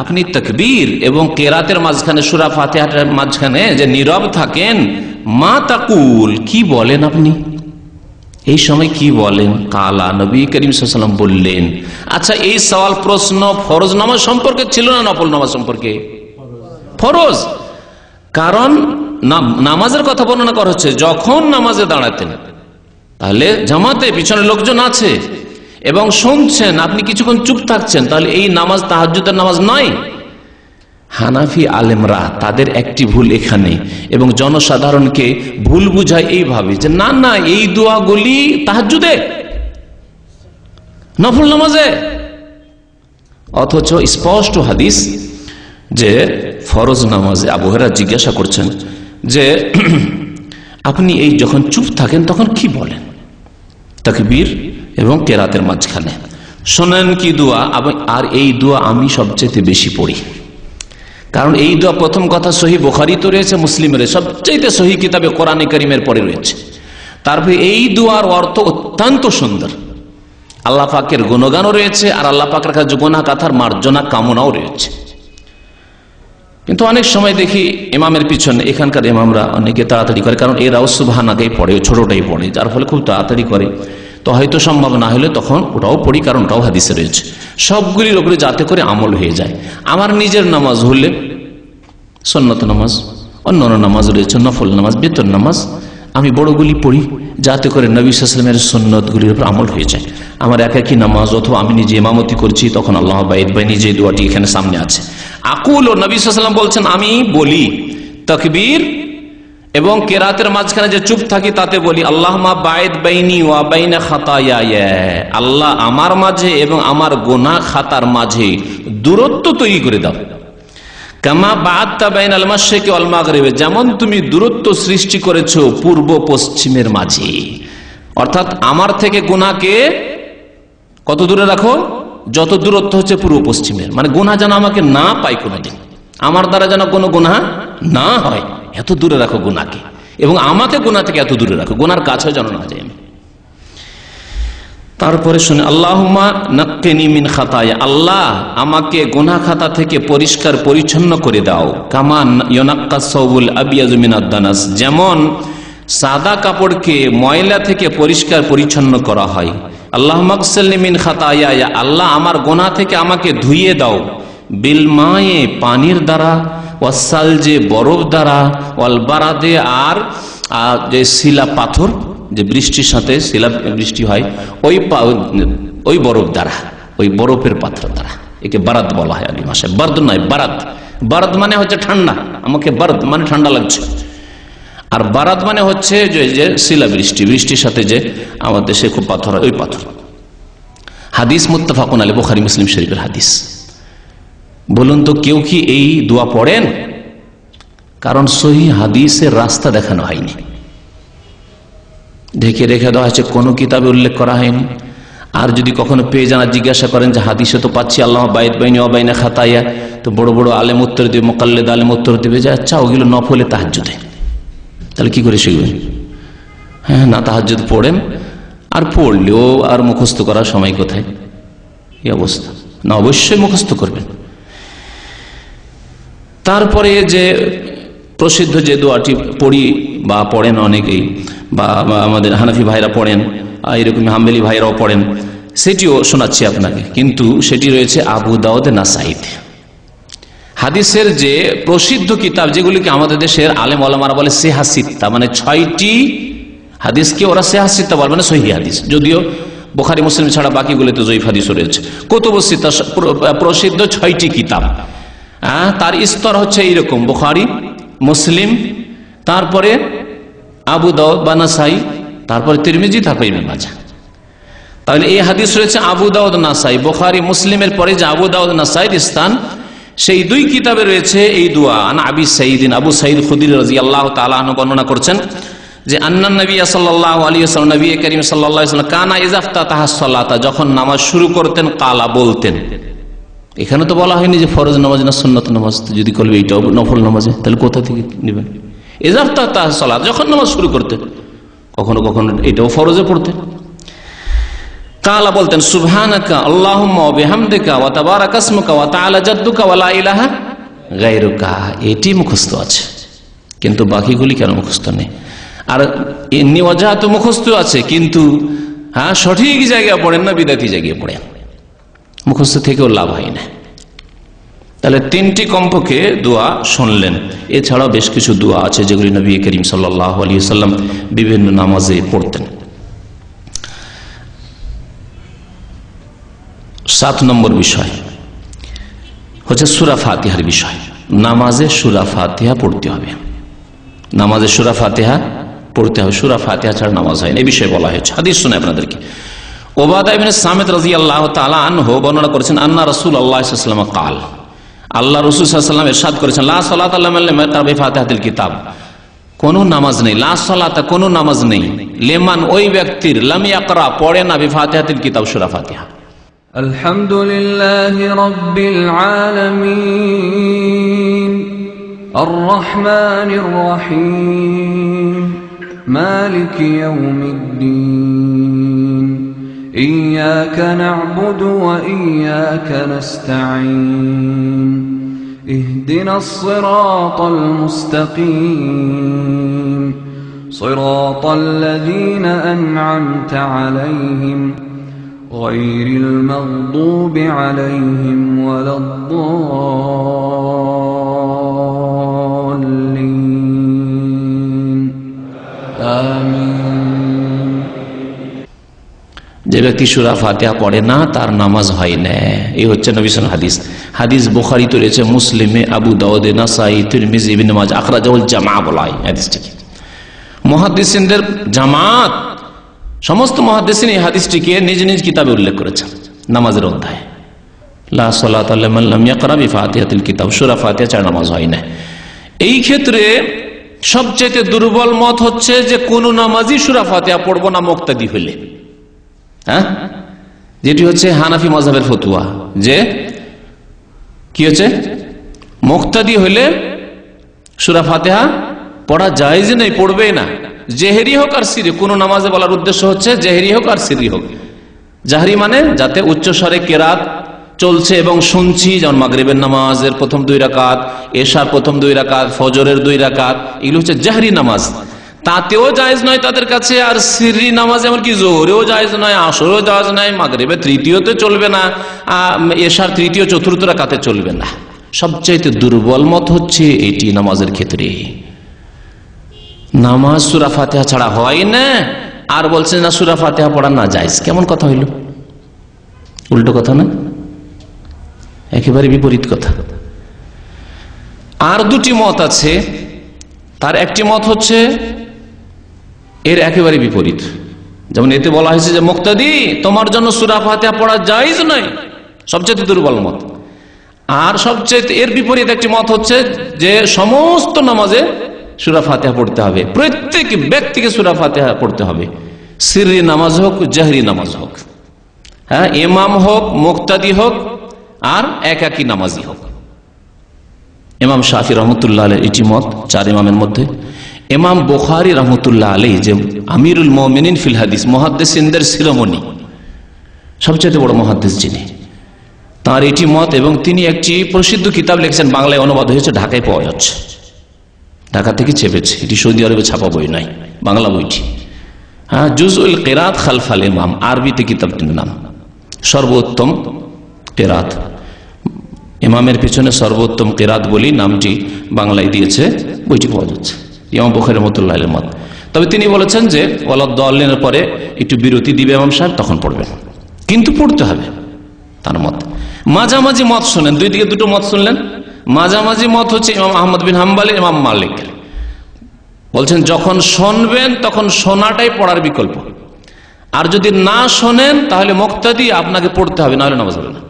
আপনি তাকবীর এবং কিরাতের মাঝখানে, সূরা ফাতিহার মাঝখানে যে নীরব থাকেন, মা তাকুল, কি বলেন আপনি এই সময়, কি বলেন? কালা, নবী করিম সাল্লাল্লাহু আলাইহি ওয়াসাল্লাম বললেন। আচ্ছা, এই সওয়াল প্রশ্ন ফরজ নামাজ সম্পর্কে ছিল না নফল নামাজ সম্পর্কে? ফরজ। কারণ নামাজের কথা বর্ণনা করা হচ্ছে যখন নামাজে দাঁড়াতেন, তাহলে জামাতে পিছনে লোকজন আছে এবং শুনছেন, আপনি কিছুক্ষণ চুপ থাকছেন, তাহলে এই নামাজ তাহাজ্জুদের নামাজ নয়। হানাফি আলেমরা তাদের একটি ভুল এখানে, এবং জনসাধারণকে ভুল বুঝায় এইভাবে যে না না, এই দোয়াগুলি তাহাজ্জুদে, নফল নামাজে। অথচ স্পষ্ট হাদিস যে ফরজ নামাজে। আবু হুরায়রা জিজ্ঞাসা করছেন যে আপনি এই যখন চুপ থাকেন তখন কি বলেন তাকবীর এবং কিরাতের মাঝখানে? শোনেন কি দোয়া। আর এই দোয়া আমি সবচেয়ে বেশি পড়ি, কারণ এই দোয়া প্রথম কথা সহিহ বুখারীতে রয়েছে, মুসলিমের সবচেয়ে সহিহ কিতাবে কোরআনে কারীমের পরে রয়েছে। তারপরে এই দোয়ার অর্থ অত্যন্ত সুন্দর, আল্লাহ পাকের গুণগানও রয়েছে, আর আল্লাহ পাকের কাছে গুনাহ কাথার মার্জনা কামনাও রয়েছে। কিন্তু অনেক সময় দেখি ইমামের পিছনে, এখানকার ইমামরা অনেকে তাড়াতাড়ি করে, কারণ এরাও সুবহানাকেই পড়ে, ছোটটাই পড়ে, যার ফলে খুব তাড়াতাড়ি করে। তো হয়তো সম্ভব না হলে তখন ওটাও পড়ি, কারণ ওটাও হাদিসে রয়েছে। সবগুলির উপরে যাতে করে আমল হয়ে যায়। আমার নিজের নামাজ হলে সুন্নত নামাজ, অন্যান্য নামাজ রয়েছে, নফল নামাজ, বেতর নামাজ, আমি বড়গুলি পড়ি যাতে করে নবী সাল্লাল্লাহু আলাইহি ওয়াসাল্লামের সুন্নতগুলির উপর আমল হয়ে যায়। আমার একাকী নামাজ অথবা আমি নিজে ইমামতি করছি, তখন আল্লাহ বাইদ বাই নিজে দোয়াটি এখানে সামনে আছে। আকুল, ও নবী সাল্লাল্লাহু আলাইহি ওয়াসাল্লাম বলছেন আমি বলি তাকবীর এবং কেরাতের মাঝখানে যে চুপ থাকি তাতে বলি আল্লাহুম্মা বাঈদ বাইনি ওয়া বাইনা খাতায়া, আল্লাহ আমার মাঝে এবং আমার গুনাহ খাতার মাঝে দূরত্ব তৈরি করে দাও। কামা বা'আদতা বাইনাল মাশরিকি ওয়াল মাগরিবি, যেমন তুমি দূরত্ব সৃষ্টি করেছো পূর্ব পশ্চিমের মাঝে। অর্থাৎ আমার থেকে গুনাহকে কত দূরে রাখো? যত দূরত্ব হচ্ছে পূর্ব পশ্চিমের, মানে গুনাহ যেন আমাকে না পাই কোনোদিন, আমার দ্বারা যেন কোনো গুনাহ না হয়, এত দূরে রাখো গুনাহকে, এবং আমাকে গুনাহ থেকে এত দূরে রাখো, গুনার কাছে যেন না যাই আমি। তারপরে শুনে আল্লাহুম্মা নাক্কিনি মিন খাতায়া, আল্লাহ আমাকে গুনাহ খাতা থেকে পরিষ্কার পরিচ্ছন্ন করে দাও। কামা ইউনাক্কাস সাওবুল আবিয়াযু মিনাদ দানাস, যেমন সাদা কাপড়কে ময়লা থেকে পরিষ্কার পরিচ্ছন্ন করা হয়। আল্লাহুম্মা আগসিলনি মিন খাতায়া, আল্লাহ আমার গুনাহ থেকে আমাকে ধুইয়ে দাও। বিল মায়ে, পানির দ্বারা, ওয়াসালজে, বরফ দ্বারা, ওয়াল বারাদে, আর যে শিলা পাথর, যে বৃষ্টির সাথে শিলা বৃষ্টি হয়, ওই বরফ দ্বারা, ওই বরফের পাথর দ্বারা। একে বারাদ বলা হয় আরবি ভাষায়, বারদ নয় বারাদ। বারাদ মানে হচ্ছে ঠান্ডা, আমাকে বারদ মানে ঠান্ডা লাগছে, আর বারাদ মানে হচ্ছে যে শিলা বৃষ্টি, বৃষ্টির সাথে যে আমাদের দেশে খুব পাথর হয়, ওই পাথর। হাদিস মুত্তাফাকুন আলাইহি, বুখারী মুসলিম শরীফের হাদিস। বলুন তো কেউ কি এই দোয়া পড়েন? কারণ সহিহ হাদিসের রাস্তা দেখানো হয়নি, ঢেকে রেখে দেওয়া হয়েছে, কোনো কিতাবে উল্লেখ করা হয়নি। আর যদি কখনো পেয়ে জানা জিজ্ঞাসা করেন যে হাদিসে তো পাচ্ছি আল্লাহুম্মা বাঈদ বাইনি ওয়া বাইনা খাতায়া, তো বড় বড় আলেম উত্তর দেবে, মুকাল্লিদ আলেম উত্তর দেবে যে আচ্ছা ওগুলো নফলে তাহাজ্জুদে, তাহলে কি করে শিখবেন? হ্যাঁ, না তাহাজ্জুদ পড়েন, আর পড়লেও আর মুখস্থ করার সময় কোথায়? এই অবস্থা না, অবশ্যই মুখস্থ করবেন। তারপরে যে প্রসিদ্ধ যে দোয়াটি পড়ি বা পড়েন অনেকেই, বা আমাদের হানাফি ভাইরা পড়েন, এরকম হাম্বলি ভাইরাও পড়েন, সেটিও শোনাচ্ছি আপনাকে। কিন্তু সেটি রয়েছে আবু দাউদ নাসাইতে। হাদিসের যে প্রসিদ্ধ কিতাব, যেগুলিকে আমাদের দেশের আলেম ওলামারা বলে সিহা সিত্তা, মানে 6টি হাদিসকে ওরা সিহা সিত্তা বলে, মানে সহিহ হাদিস, যদিও বুখারী মুসলিম ছাড়া বাকিগুলোতে জয়ীফ হাদিসও রয়েছে। কুতুবুস সিত্তা প্রসিদ্ধ 6টি কিতাব, তার স্তর হচ্ছে এইরকম: বুখারী, মুসলিম, তারপরে আবু দাউদ বা নাসাই, তারপরে তিরমিজি, তারপরে ইবনে মাজাহ। তাহলে এই হাদিস রয়েছে আবু দাউদ নাসাই, বুখারী মুসলিমের পরে যে আবু দাউদ নাসাইর স্থান, সেই দুই কিতাবে রয়েছে এই দোয়া। আন আবি সাঈদিন, আবু সাঈদ খুদরি রাদিয়াল্লাহু তাআলা আনহু বর্ণনা করছেন যে আন্নান নবী সাল্লাল্লাহু আলাইহি ওয়াসাল্লাম, নবী করিম সাল্লাল্লাহু আলাইহি ওয়াসাল্লাম, কানা ইযা ইফতাতাহা সালাতা, যখন নামাজ শুরু করতেন, কালা বলতেন। এখানে তো বলা হয়নি যে ফরজ নামাজ না সুন্নত নামাজ, যদি করবে এইটাও নফল নামাজে, তাহলে কোথা থেকে নেবেন? ইযা ইফতাতাহা সালাত, যখন নামাজ শুরু করতেন, কখনো কখনো এটাও ফরজে পড়তেন। কালা বলতেন সুবহানাকা আল্লাহুম্মা ওয়া বিহামদিকা ওয়া তাবারাকা ইসমুকা ওয়া তাআলা জাদ্দুকা ওয়া লা ইলাহা গায়রুকা। এটি মুখস্থ আছে, কিন্তু বাকিগুলি কেন মুখস্থ নেই? আর ইন্নী ওয়াজহাতু মুখস্থ আছে, কিন্তু সঠিক জায়গায় পড়েন না, বিদাতি জায়গায় পড়েন, মুখস্থ থেকেও লাভ হয় না। তাহলে 3টি কমপক্ষে দোয়া শুনলেন। এছাড়াও বেশ কিছু দোয়া আছে যেগুলি নবী করিম সাল্লাল্লাহু আলাইহি ওয়াসাল্লাম বিভিন্ন নামাজে পড়তেন। 7 নম্বর বিষয় হচ্ছে সূরা ফাতিহার বিষয়। নামাজে সূরা ফাতিহা পড়তে হবে, নামাজে সূরা ফাতিহা পড়তে হবে, সূরা ফাতিহা ছাড়া নামাজ হয় না, এই বিষয়ে বলা হয়েছে। হাদিস শুনে আপনাদেরকে। উবাদা ইবনে সামিত রাদিয়াল্লাহু তাআলা আনহু বর্ণনা করেছেন, আন্না রাসূলুল্লাহ সাল্লাল্লাহু আলাইহি ওয়াসাল্লাম কাল, আল্লাহ রাসূল সাল্লাল্লাহু আলাইহি ওয়াসাল্লাম ইরশাদ করেছেন, লা সালাতা লিমান লাম ইয়াকরা বিফাতিহাতিল কিতাব, কোন নামাজ নেই, লা সালাতা কোন নামাজ নেই, লিমান ওই ব্যক্তির, লাম ইয়াকরা পড়ে না, বিফাতিহাতিল কিতাব সূরা ফাতিহা। আলহামদুলিল্লাহি রাব্বিল আলামিন আর রহমানির রহিম মালিকি ইয়াউমিদ্দিন ইয়্যাকা না'বুদু ওয়া ইয়্যাকা নাস্তাঈন ইহদিনাস সিরাতাল মুস্তাকিম সিরাতাল লাযীনা আন'আমতা আলাইহিম غير المغضوب عليهم ولا الضالين آمين। যে ব্যক্তি সূরা ফাতিহা পড়ে না তার নামাজ হয় না, এই হচ্ছে নবী সাল্লাল্লাহু আলাইহি ওয়াসাল্লাম হাদিস। হাদিস বুখারীতে রয়েছে, মুসলিমে, আবু দাউদে, নাসাই, তিরমিজি, ইবনে মাজাহ, আখরাজাহুল জামা বলা হয় হাদিসটিকে। মুহাদ্দিসিনদের জামাত, সমস্ত মুহাদ্দিসিন এই হাদিসটিকে নিজ নিজ কিতাবে উল্লেখ করেছেন নামাজের অধ্যায়ে। লা সালাতা লিমান লাম ইয়াকরা বিফাতিহাতিল কিতাব, সূরা ফাতিহা ছাড়া নামাজ হয় না। এই ক্ষেত্রে সবচেয়ে দুর্বল মত হচ্ছে যে কোন নামাজি সূরা ফাতিহা পড়বো না মুক্তাদি হইলে, হ্যাঁ, যেটি হচ্ছে হানাফি মাযহাবের ফতোয়া, যে কি হচ্ছে মুক্তাদি হইলে সূরা ফাতিহা পড়া জায়েজ নেই, পড়বেই না। জেহেরি হোক আর সিরি, কোন নামাজে বলার উদ্দেশ্য হচ্ছে জেহেরি হোক আর সিরি হোক। জাহরি মানে যাতে উচ্চস্বরে কেরাত চলছে এবং শুনছি, যেমন মাগরিবের নামাজের প্রথম 2 রাকাত, এশার প্রথম 2 রাকাত, ফজরের 2 রাকাত, এগুলো হচ্ছে জাহরি নামাজ। তাতেও জায়েজ নয় তাদের কাছে। আর সিররি নামাজ এমনকি জোহরেও জায়েজ নয়, আসরেও জায়েজ নয়, মাগরিবের তৃতীয়তে চলবে না, এশার তৃতীয় চতুর্থ রাকাতে চলবে না। সবচাইতে দুর্বল মত হচ্ছে এটি নামাজের ক্ষেত্রে। নামাজ সূরা ফাতিহা ছাড়া হয় না, আর বলছেন না সূরা ফাতিহা পড়া না জায়েজ। কেমন কথা হইল? উল্টো কথা না, একেবারে বিপরীত কথা। আর দুটি মত আছে, তার একটি মত হচ্ছে এর একেবারে বিপরীত। যেমন এতে বলা হয়েছে যে মুক্তাদি তোমার জন্য সূরা ফাতিহা পড়া জায়েজ নয়, সবচেয়ে দুর্বল মত। আর সবচেয়ে এর বিপরীত একটি মত হচ্ছে যে সমস্ত নামাজে সূরা ফাতিহা পড়তে হবে, প্রত্যেক ব্যক্তিকে সূরা ফাতিহা পড়তে হবে, সিররি নামাজ হোক জাহরি নামাজ হোক, হ্যাঁ, ইমাম হোক মুক্তাদি হোক আর একাকী নামাজি হোক। ইমাম শাফি রহমতুল্লাহ আলাইহি এটি মত 4 ইমামের মধ্যে। ইমাম বুখারী রহমতুল্লাহ আলাইহি, যে আমিরুল মুমিনিন ফিল হাদিস, মুহাদ্দিসিনদের শিরোমণি, সবচেয়ে বড় মুহাদ্দিস যিনি, তার এটি মত। এবং তিনি একটি প্রসিদ্ধ কিতাব লিখেছেন, বাংলায় অনুবাদ হয়েছে, ঢাকায় পাওয়া যাচ্ছে, ঢাকা থেকে চেপেছে, এটি সৌদি আরবে ছাপা বই নয়, বাংলা বইটি, হ্যাঁ, জুজউল কিরাত খালফাল ইমাম, আরবিতে কিতাবটির নাম। সর্বোত্তম কিরাত, ইমামের পিছনে সর্বোত্তম কিরাত বলি নামটি বাংলায় দিয়েছে, বইটি পাওয়া যাচ্ছে। ইমাম বুখারী রাহমাতুল্লাহ আলাইহির মত। তবে তিনি বলেছেন যে ওয়ালাদ-দাল্লিনের পরে একটু বিরতি দিবে ইমাম সাহেব, তখন পড়বেন, কিন্তু পড়তে হবে, তার মত। মাঝামাঝি মত শুনেন, দুই দিকে দুটো মত শুনলেন। মাঝামাঝি মত হচ্ছে ইমাম আহমদ বিন হাম্বল, ইমাম মালিক বলছেন যখন শুনবেন তখন শোনাটাই পড়ার বিকল্প, আর যদি না শোনেন তাহলে মুক্তাদি আপনাকে পড়তে হবে, নাহলে নামাজ হবে না।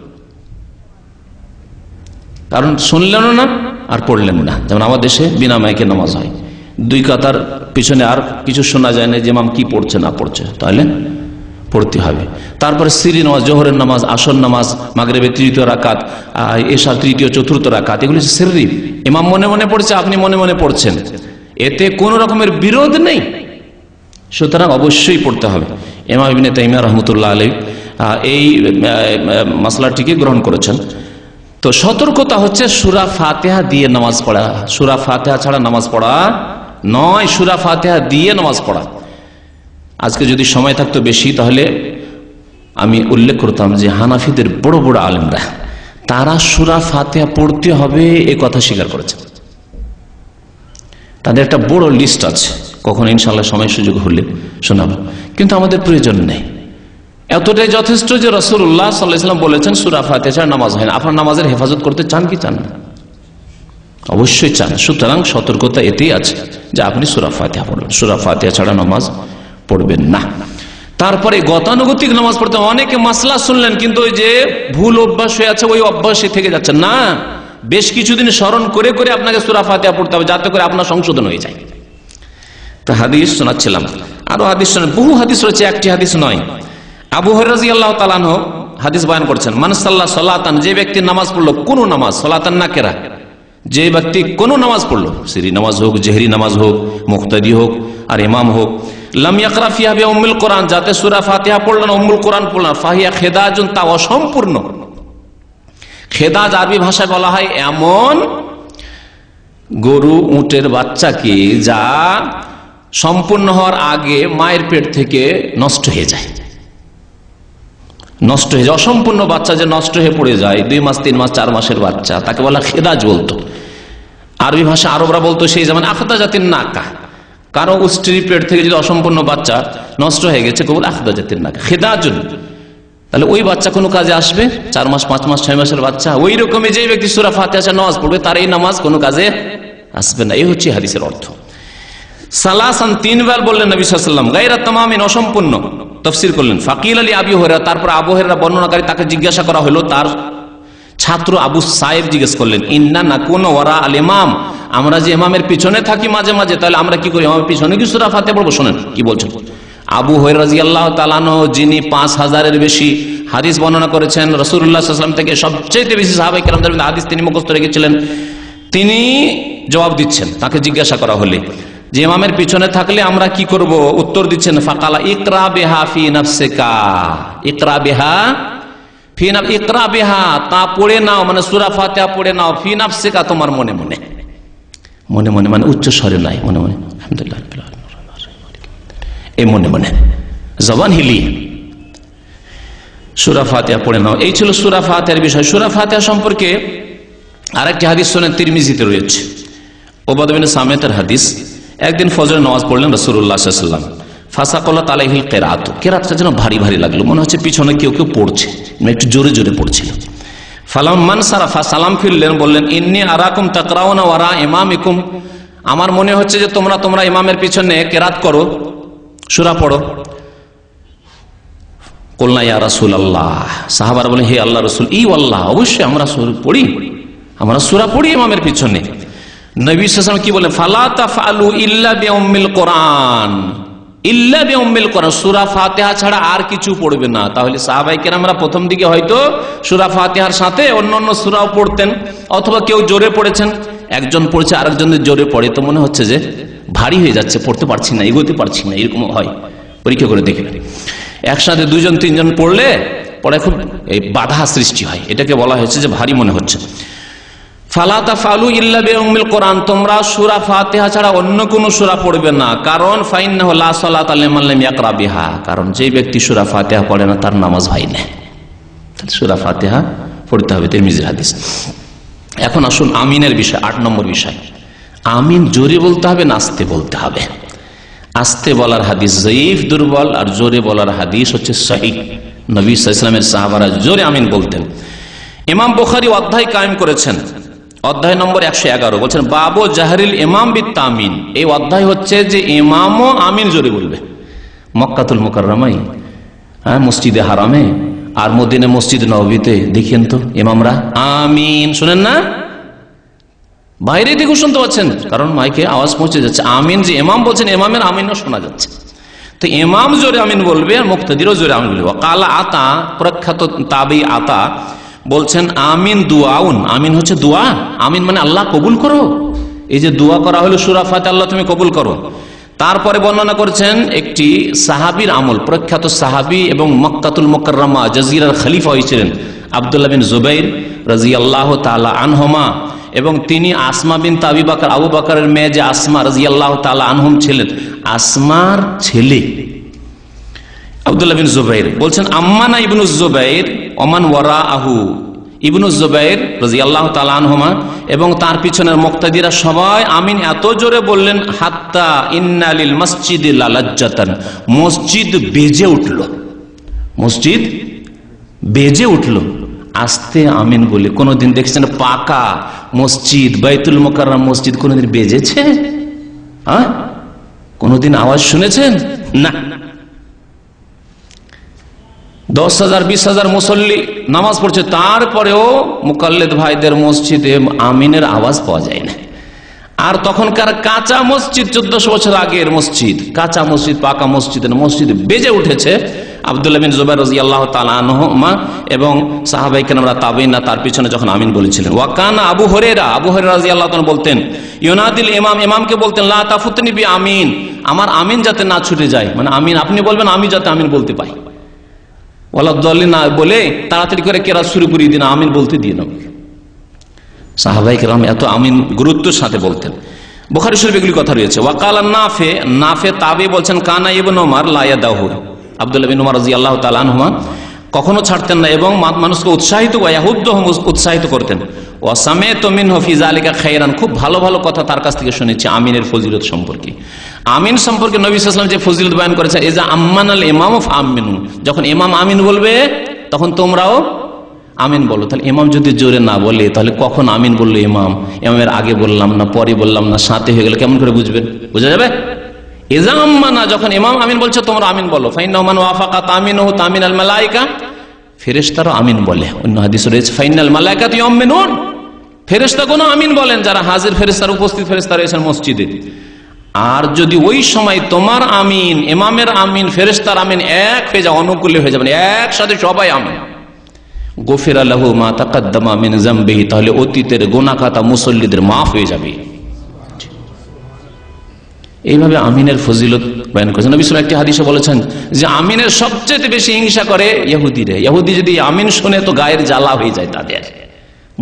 কারণ শুনলেন না আর পড়লেন না। যেমন আমাদের দেশে বিনা মাইকে নামাজ হয়, 2 কাতার পিছনে আর কিছু শোনা যায় না যে ইমাম কি পড়ছে না পড়ছে, তাহলে পড়তে হবে। তারপরে সিরি নামাজ, জোহরের নামাজ, আসর নামাজ, মাগরিবের 3য় রাকাত, এশার 3য় 4র্থ রাকাত, এগুলি সিররি। ইমাম মনে মনে পড়ছে, আপনি মনে মনে পড়ছেন, এতে কোন রকমের বিরোধ নেই, সুতরাং অবশ্যই পড়তে হবে। ইমাম ইবনে তাইমিয়া রাহমাতুল্লাহ আলাইহি এই মাসলাটিকে গ্রহণ করেছেন। তো সতর্কতা হচ্ছে সূরা ফাতিহা দিয়ে নামাজ পড়া, সূরা ফাতিহা ছাড়া নামাজ পড়া নয়, সূরা ফাতিহা দিয়ে নামাজ পড়া। আজকে যদি সময় থাকতো বেশি তাহলে আমি উল্লেখ করতাম যে হানাফিদের বড় বড় আলেমরা তারা সূরা ফাতিহা পড়তে হবে এ কথা স্বীকার করেছেন। তাদের একটা বড় লিস্ট আছে, কখন ইনশাআল্লাহ সময় সুযোগ হলে শোনাবো, কিন্তু আমাদের প্রয়োজন নেই। এতটাই যথেষ্ট যে রাসূলুল্লাহ সাল্লাল্লাহু আলাইহি ওয়াসাল্লাম বলেছেন সূরা ফাতিহা ছাড়া নামাজ হয় না। আপনার নামাজের হেফাজত করতে চান কি চান না? অবশ্যই চান। সুতরাং সতর্কতা এতেই আছে যে আপনি সূরা ফাতিহা পড়বেন, সূরা ফাতিহা ছাড়া নামাজ পড়বেন না। তারপরে গতানুগতিক নামাজ পড়তে অনেকে মাসলা শুনলেন, কিন্তু ওই যে ভুল অভ্যাস হয়ে আছে ওই অভ্যাসে থেকে যাচ্ছে না। বেশ কিছুদিন স্মরণ করে করে আপনাকে সূরা ফাতিহা পড়তে হবে, যাতে করে আপনার সংশোধন হয়ে যায়। তো হাদিস শোনাচ্ছিলাম, আরো হাদিস শোনেন, বহু হাদিস রয়েছে, একটি হাদিস নয়। আবু হুরায়রা রাদিয়াল্লাহু তাআলা আনহু হাদিস বয়ান করছেন, মান সাল্লা সালাতান, যে ব্যক্তি নামাজ পড়লো, কোন নামাজ, সালাতান নাকেরা, যে ব্যক্তি কোন নামাজ পড়লো, সিরি নামাজ হোক, জেহরি নামাজ হোক, মুক্তাদি হোক আর ইমাম হোক, লাম ইয়াকরা ফিহা বিউম্মুল কোরআন, যাতে সূরা ফাতিহা পড়লেন, উম্মুল কোরআন পড়লেন, ফাহিয়া খিদাজুন, তা অসম্পূর্ণ। খেদাজ আরবি ভাষায় বলা হয় এমন গরু উটের বাচ্চাকে যা সম্পূর্ণ হওয়ার আগে মায়ের পেট থেকে নষ্ট হয়ে যায়, নষ্ট হয়ে যায়। অসম্পূর্ণ বাচ্চা যে নষ্ট হয়ে পড়ে যায়, 2 মাস 3 মাস 4 মাসের বাচ্চা, তাকে বলা খেদাজ বলতো। আরবি ভাষা আরবরা বলতো সেই যেমন আখদা জাতির নাকা, কারো স্ত্রীর পেট থেকে যদি অসম্পূর্ণ বাচ্চা নষ্ট হয়ে গেছে কেবল আখদা জাতির নাকা, খেদাজুন। তাহলে ওই বাচ্চা কোনো কাজে আসবে? 4 মাস 5 মাস 6 মাসের বাচ্চা। ওই রকমই যে ব্যক্তি সূরা ফাতিহা নামাজ পড়বে তার এই নামাজ কোনো কাজে আসবে না। এই হচ্ছে হাদিসের অর্থ। সালাসান, তিনবার বললেন নবী সাল্লাল্লাহু আলাইহি ওয়াসাল্লাম, গায়রা তামামিন, অসম্পূর্ণ। তাফসীর করলেন। ফাকিল আলী আবি হুরায়রা, তারপর আবু হুরায়রা বর্ণনাকারী, তাকে জিজ্ঞাসা করা হলো, তার ছাত্র আবু সাইব জিজ্ঞেস করলেন, ইন্না নাকুনু ওয়ারা আল ইমাম, আমরা যে ইমামের পিছনে থাকি মাঝে মাঝে, তাহলে আমরা কি করি, ইমামের পিছনে কি সূরা ফাতিহা পড়ব? শুনেন কি বলছেন। আবু হুরায়রা রাদিয়াল্লাহু তাআলা আনহু, যিনি 5000-এর বেশি হাদিস বর্ণনা করেছেন রাসূলুল্লাহ সাল্লাল্লাহু আলাইহি ওয়াসাল্লাম থেকে, সবচেয়ে বেশি সাহাবায়ে কেরামদের মধ্যে হাদিস তিনি মুখস্থ রেখেছিলেন, তিনি জবাব দিচ্ছেন। তাকে জিজ্ঞাসা করা হলে যে ইমামের পিছনে থাকলে আমরা কি করব, উত্তর দিচ্ছেন, ফাকালা ইকরা বিহা ফি নাফসিকা, ইকরা বিহা ফি নাফসিকা, ইকরা বিহা, তা পড়ে নাও, মানে সূরা ফাতিহা পড়ে নাও, ফি নাফসিকা, তোমার মনে মনে, মনে মনে মানে উচ্চ স্বরে নাই, মনে মনে, আলহামদুলিল্লাহ রাব্বিল আলামিন, এই মনে মনে জবান হিলিয়ে সূরা ফাতিহা পড়ে নাও। এই ছিল সূরা ফাতিহার বিষয়। সূরা ফাতিহা সম্পর্কে আরেকটি হাদিস শুনেন, তিরমিজিতে রয়েছে, উবাদা বিন সামিতের হাদিস। একদিন ফজরের নামাজ পড়লেন রাসূলুল্লাহ সাল্লাল্লাহু আলাইহি ওয়াসাল্লাম, ফাসাকালাত আলাইহিল কিরাআতু, কিরাতটা যেন ভারী ভারী লাগলো, মনে হচ্ছে পিছনে কেউ কেউ পড়ছে, একটু জোরে জোরে পড়ছিল। ফালাম্মান সারাফা, সালাম ফিরলেন, বললেন, ইন্নী আরাকুম তাকরাউনা ওয়ারা ইমামিকুম, আমার মনে হচ্ছে যে তোমরা ইমামের পিছনে কিরাত করো, সূরা পড়ো। কুলনা ইয়া রাসূলুল্লাহ, সাহাবারা বলেন, হে আল্লাহর রাসূল, ই ওয়াল্লাহ, অবশ্যই আমরা সূরা পড়ি ইমামের পিছনে। নবী সাল্লাল্লাহু আলাইহি ওয়াসাল্লাম কি বলেন, ফালা তাফআলু ইল্লা বিউম্মিল কোরআন, ইল্লা বিউম্মিল কোরআন, সূরা ফাতিহা ছাড়া আর কিছু পড়বে না। তাহলে সাহাবায়ে কেরামরা প্রথম দিকে হয়তো সূরা ফাতিহার সাথে অন্যান্য সূরাও পড়তেন, অথবা কেউ জোরে পড়েছেন, একজন পড়ছে আরেকজনের জোরে পড়ে, তো মনে হচ্ছে যে ভারী হয়ে যাচ্ছে, পড়তে পারছি না, এগোতে পারছি না, এরকম হয়। পরীক্ষা করে দেখবেন, একসাথে দুজন তিনজন পড়লে পরে খুব এই বাধা সৃষ্টি হয়, এটাকে বলা হয়েছে যে ভারী মনে হচ্ছে। ফালা তাফআলু ইল্লা বিউম্মিল কোরআন, তোমরা সূরা ফাতিহা ছাড়া অন্য কোন সূরা পড়বে না, কারণ ফাইন্নাহু লা সালাতা লিমান লাম ইয়াকরা বিহা, কারণ যে ব্যক্তি সূরা ফাতিহা পড়ে না তার নামাজ হয় না। তাহলে সূরা ফাতিহা পড়তে হবে, তিরমিজির হাদিস। এখন আসুন আমিনের বিষয়, 8 নম্বর বিষয়। আমিন জোরে বলতে হবে না আস্তে বলতে হবে? আস্তে বলার হাদিস যঈফ, দুর্বল, আর জোরে বলার হাদিস হচ্ছে সহিহ। নবী সাল্লাল্লাহু আলাইহি ওয়াসাল্লামের সাহাবারা জোরে আমিন বলতেন। ইমাম বুখারী অধ্যায় কায়েম করেছেন, অধ্যায় নম্বর 111, বলছেন বাবু জাহরিল ইমাম বিত তামিন। এই অধ্যায় হচ্ছে যে ইমামও আমিন জোরে বলবে। মক্কাতুল মুকাররমায়, মসজিদে হারামে আর মদিনা মসজিদ নববীতে দেখেন তো ইমামরা আমিন শুনেন না, বাইরে থেকে শুনতে পাচ্ছেন, কারণ মাইকে আওয়াজ পৌঁছে যাচ্ছে। আমিন যে ইমাম বলছেন, ইমামের আমিনও শোনা যাচ্ছে। তো ইমাম জোরে আমিন বলবে আর মুক্তাদিরও জোরে আমিন বলবে। কালা আতা, প্রখ্যাত তাবি আতা বলছেন, আমিন দুআউন, আমিন হচ্ছে দোয়া। আমিন মানে আল্লাহ কবুল করো, এই যে দোয়া করা হলো সূরা ফাতিহা, আল্লাহ তুমি কবুল করো। তারপরে বর্ণনা করেছেন একটি সাহাবীর আমল, প্রখ্যাত সাহাবী এবং মক্কাতুল মুকাররমা জাজিরার খলিফা হয়েছিলেন আব্দুল্লাহ বিন জুবাইর রাদিয়াল্লাহু তাআলা আনহুমা, এবং তিনি আসমা বিনতে আবি বকর, আবু বকরের মেয়ে যে আসমা রাদিয়াল্লাহু তাআলা আনহুম ছিলেন, আসমার ছেলে আব্দুল্লাহ বিন জুবাইর। বলছেন আম্মানা ইবনু জুবাইর ওমান ওয়ারাআহু, ইবনু জুবাইর রাদিয়াল্লাহু তাআলা আনহুমা এবং তার পিছনের মুক্তাদিরা সবাই আমিন এত জোরে বললেন, হাত্তা ইন্না লিল মসজিদি লালাজ্জাতান, মসজিদ বেজে উঠল, মসজিদ বেজে উঠল আস্তে আমিন বলে। কোনদিন দেখছেন পাকা মসজিদ, বাইতুল মুকাররম মসজিদ কোনদিন বেজেছে? কোনদিন আওয়াজ শুনেছেন? না। 10,000 20,000 মুসল্লি নামাজ পড়ছে, তারপরেও মুকাল্লিদ ভাইদের মসজিদে আমিনের আওয়াজ পাওয়া যায় না। আর তখনকার কাঁচা মসজিদ, 1400 বছর আগের মসজিদ, কাঁচা মসজিদ, পাকা মসজিদের মসজিদ বেজে উঠেছে। আব্দুল্লাহ বিন জুবাইর রাদিয়াল্লাহু তাআলা আনহুমা এবং সাহাবায়ে কেরামরা, তাবেঈনরা তার পিছনে যখন আমিন বলেছিলেন। ওয়া কানা আবু হুরায়রা, আবু হুরায়রা রাদিয়াল্লাহু তাআলা বলতেন, ইউনাদিল ইমাম, ইমামকে বলতেন, লা তাফুতনি বি আমিন, আমার আমিন যাতে না ছুটে যায়, মানে আমিন আপনি বলবেন, আমি যাতে আমিন বলতে পাই। ওয়ালাদ-দাল্লিন না বলে তাড়াতাড়ি করে কেরাত শুরু করিয়ে দিন, আমিন বলতে দিয়ে নাও। সাহাবায়ে কেরাম এত আমিন গুরুত্বের সাথে বলতেন। বুখারী শরীফে এগুলি কথা রয়েছে। ওয়া কালা নাফে, নাফে তাবেঈ বলছেন, কানা ইবনে ওমর লা ইয়াদাহু, আব্দুল্লাহ বিন ওমর রাদিয়াল্লাহু তাআলা আনহুমা কখনো ছাড়তেন না এবং মানুষকে উৎসাহিত করতেন। ওয়া সামি'তু মিনহু ফি যালিকা খায়রান, খুব ভালো ভালো কথা তার কাছ থেকে শুনেছি আমিনের ফজিলত সম্পর্কে। আমিন সম্পর্কে নবী সাল্লাল্লাহু আলাইহি ওয়াসাল্লাম যে ফজিলত বয়ান করেছেন, ইজা আম্মানাল ইমামু ফাআমিনু, যখন ইমাম আমিন বলবে তখন তোমরাও আমিন বলো। তাহলে ইমাম যদি জোরে না বলে তাহলে কখন আমিন বললো ইমামের আগে বললাম না পরে বললাম না সাথে হয়ে গেল, কেমন করে বুঝবেন? বোঝা যাবে? ইজাম্মানা, যখন ইমাম আমিন বলছে তোমরা আমিন বলো। ফাইন্নাহু মান ওয়াফাকা তামিনুহু তামিনাল মালায়েকা, ফেরেশতারা আমিন বলে। অন্য হাদিসে রয়েছে ফাইনাল মালায়েকাতু ইয়ামিনুন, ফেরেশতাগণ আমিন বলেন, যারা হাজির ফেরেশতারা উপস্থিত ফেরেশতা রয়েছেন মসজিদে। আর যদি ওই সময় তোমার আমিন ইমামের আমিন ফেরেশতার আমিন এক হয়ে যায়, অনুকূলে হয়ে যাবে, একসাথে সবাই আমিন, গফিরা লাহু মা তাকাদ্দামা মিন যামবিহি, তাহলে অতীতের গুনাহ খাতা মুসল্লিদের মাফ হয়ে যাবে। এইভাবে আমিনের ফজিলত বয়ান করেছেন নবী সাল্লাল্লাহু আলাইহি ওয়াসাল্লাম। একটি হাদিসে বলেছেন যে আমিনের সবচেয়ে বেশি হিংসা করে ইহুদিরা। ইহুদি যদি আমিন শুনে তো গায়ের জ্বালা হয়ে যায় তাদের।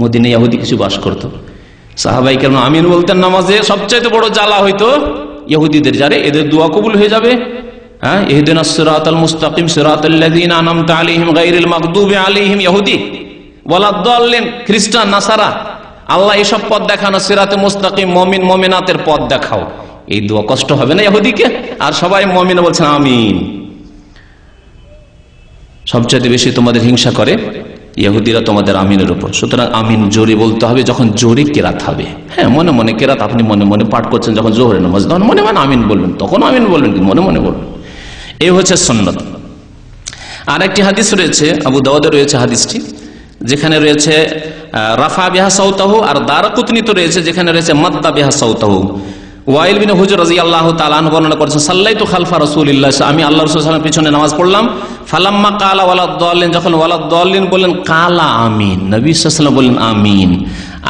মদিনায় ইহুদি কিছু বাস করত, সাহাবায়ে কেরাম আমিন বলতেন নামাজে, সবচেয়ে বড় জ্বালা হইতো ইহুদিদের, যারে এদের দোয়া কবুল হয়ে যাবে। হ্যাঁ, ইহদিনাস সিরাতাল মুস্তাকিম সিরাতাল্লাযীনা আনআমতা আলাইহিম গায়রিল মাগদুবি আলাইহিম, ইহুদি ওয়ালাদ-দাল্লিন খ্রিস্টান নাসারা, আল্লাহ এসব পথ দেখানো, সিরাতে মুস্তাকিম মুমিন মুমিনাতের পথ দেখাও। এই দোয়া কষ্ট হবে না ইহুদিকে? আর সবাই মুমিন বলছেন আমিন। সবচেয়ে বেশি তোমাদের হিংসা করে ইহুদিরা তোমাদের আমিনের উপর। সুতরাং আমিন জোরে বলতে হবে, যখন জোরে কেরাত হবে। হ্যাঁ, মনে মনে কেরাত আপনি মনে মনে পাঠ করছেন, যখন জোহরের নামাজ তখন মনে মনে আমিন বলবেন, তখন আমিন বলবেন, কিন্তু মনে মনে বলবেন। এই হচ্ছে সুন্নাত। আর একটি হাদিস রয়েছে, আবু দাউদে রয়েছে হাদিসটি, যেখানে রয়েছে রাফা বিহা সাউতাহু, আর দারকুতনিতে রয়েছে যেখানে রয়েছে মাদ্দা বিহা সাউতাহু। ওয়াইল বিন হুজর রাদিয়াল্লাহু তাআলা আনহু বর্ণনা করেছেন, সাল্লাইতু খালফা রাসূলিল্লাহ, আমি আল্লাহ রাসূল সাল্লাল্লাহু আলাইহি ওয়াসাল্লামের পিছনে নামাজ পড়লাম। ফালাম্মা কালা ওয়ালাদ-দাল্লিন, যখন ওয়ালাদ-দাল্লিন বললেন কালা আমিন, নবী সাল্লাল্লাহু আলাইহি ওয়াসাল্লাম বললেন আমিন।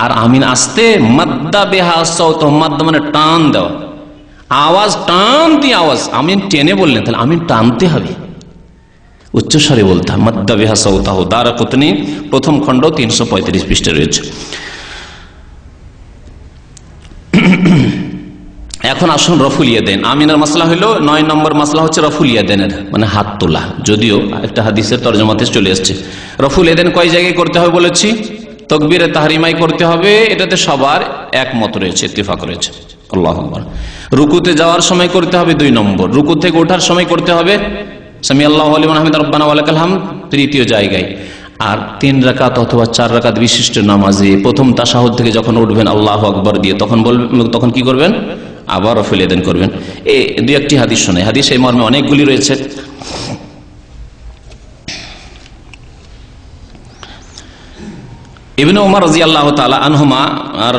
আর আমিন আসতে মাদ্দা বিহা সাউতাহু, মাদ্দা মানে টান দাও, আওয়াজ টান দিয়ে আওয়াজ, আমিন টেনে বললেন, তাহলে আমিন টানতে হবে, উচ্চস্বরে বলতে হবে। মাদ্দা বিহা সাউতাহু, দারকুতনি প্রথম খণ্ড 335 পৃষ্ঠাে রয়েছে। এখন আসুন রফুল ইয়াদাইন। আমিনের মাসলা হলো 9 নম্বর মাসলা হচ্ছে রফুল ইয়াদাইনের, মানে হাত তোলা। যদিও একটা হাদিসের তরজমাতে চলে আসছে রফুল ইয়াদাইন কয় জায়গায় করতে হবে বলেছি। তাকবীরে তাহরিমাই করতে হবে, এটাতে সবার একমত রয়েছে, ইত্তেফাক রয়েছে। আল্লাহু আকবার। রুকুতে যাওয়ার সময় করতে হবে 2 নম্বর, রুকু থেকে ওঠার সময় করতে হবে সামি আল্লাহু লিমান হামিদা রব্বানা ওয়া লাকাল হামদ তৃতীয় জায়গায়। আর 3 রাকাত অথবা 4 রাকাত বিশিষ্ট নামাজে প্রথম তাশাহুদ থেকে যখন উঠবেন আল্লাহু আকবার দিয়ে, তখন বলবেন, তখন কি করবেন? আবার রফুল ইয়াদাইন করবেন। এই 2-1টি হাদিস শোনে, হাদিস এই মর্মে অনেকগুলি রয়েছে। ইবনে উমর রাদিয়াল্লাহু তাআলা আনহুমা আর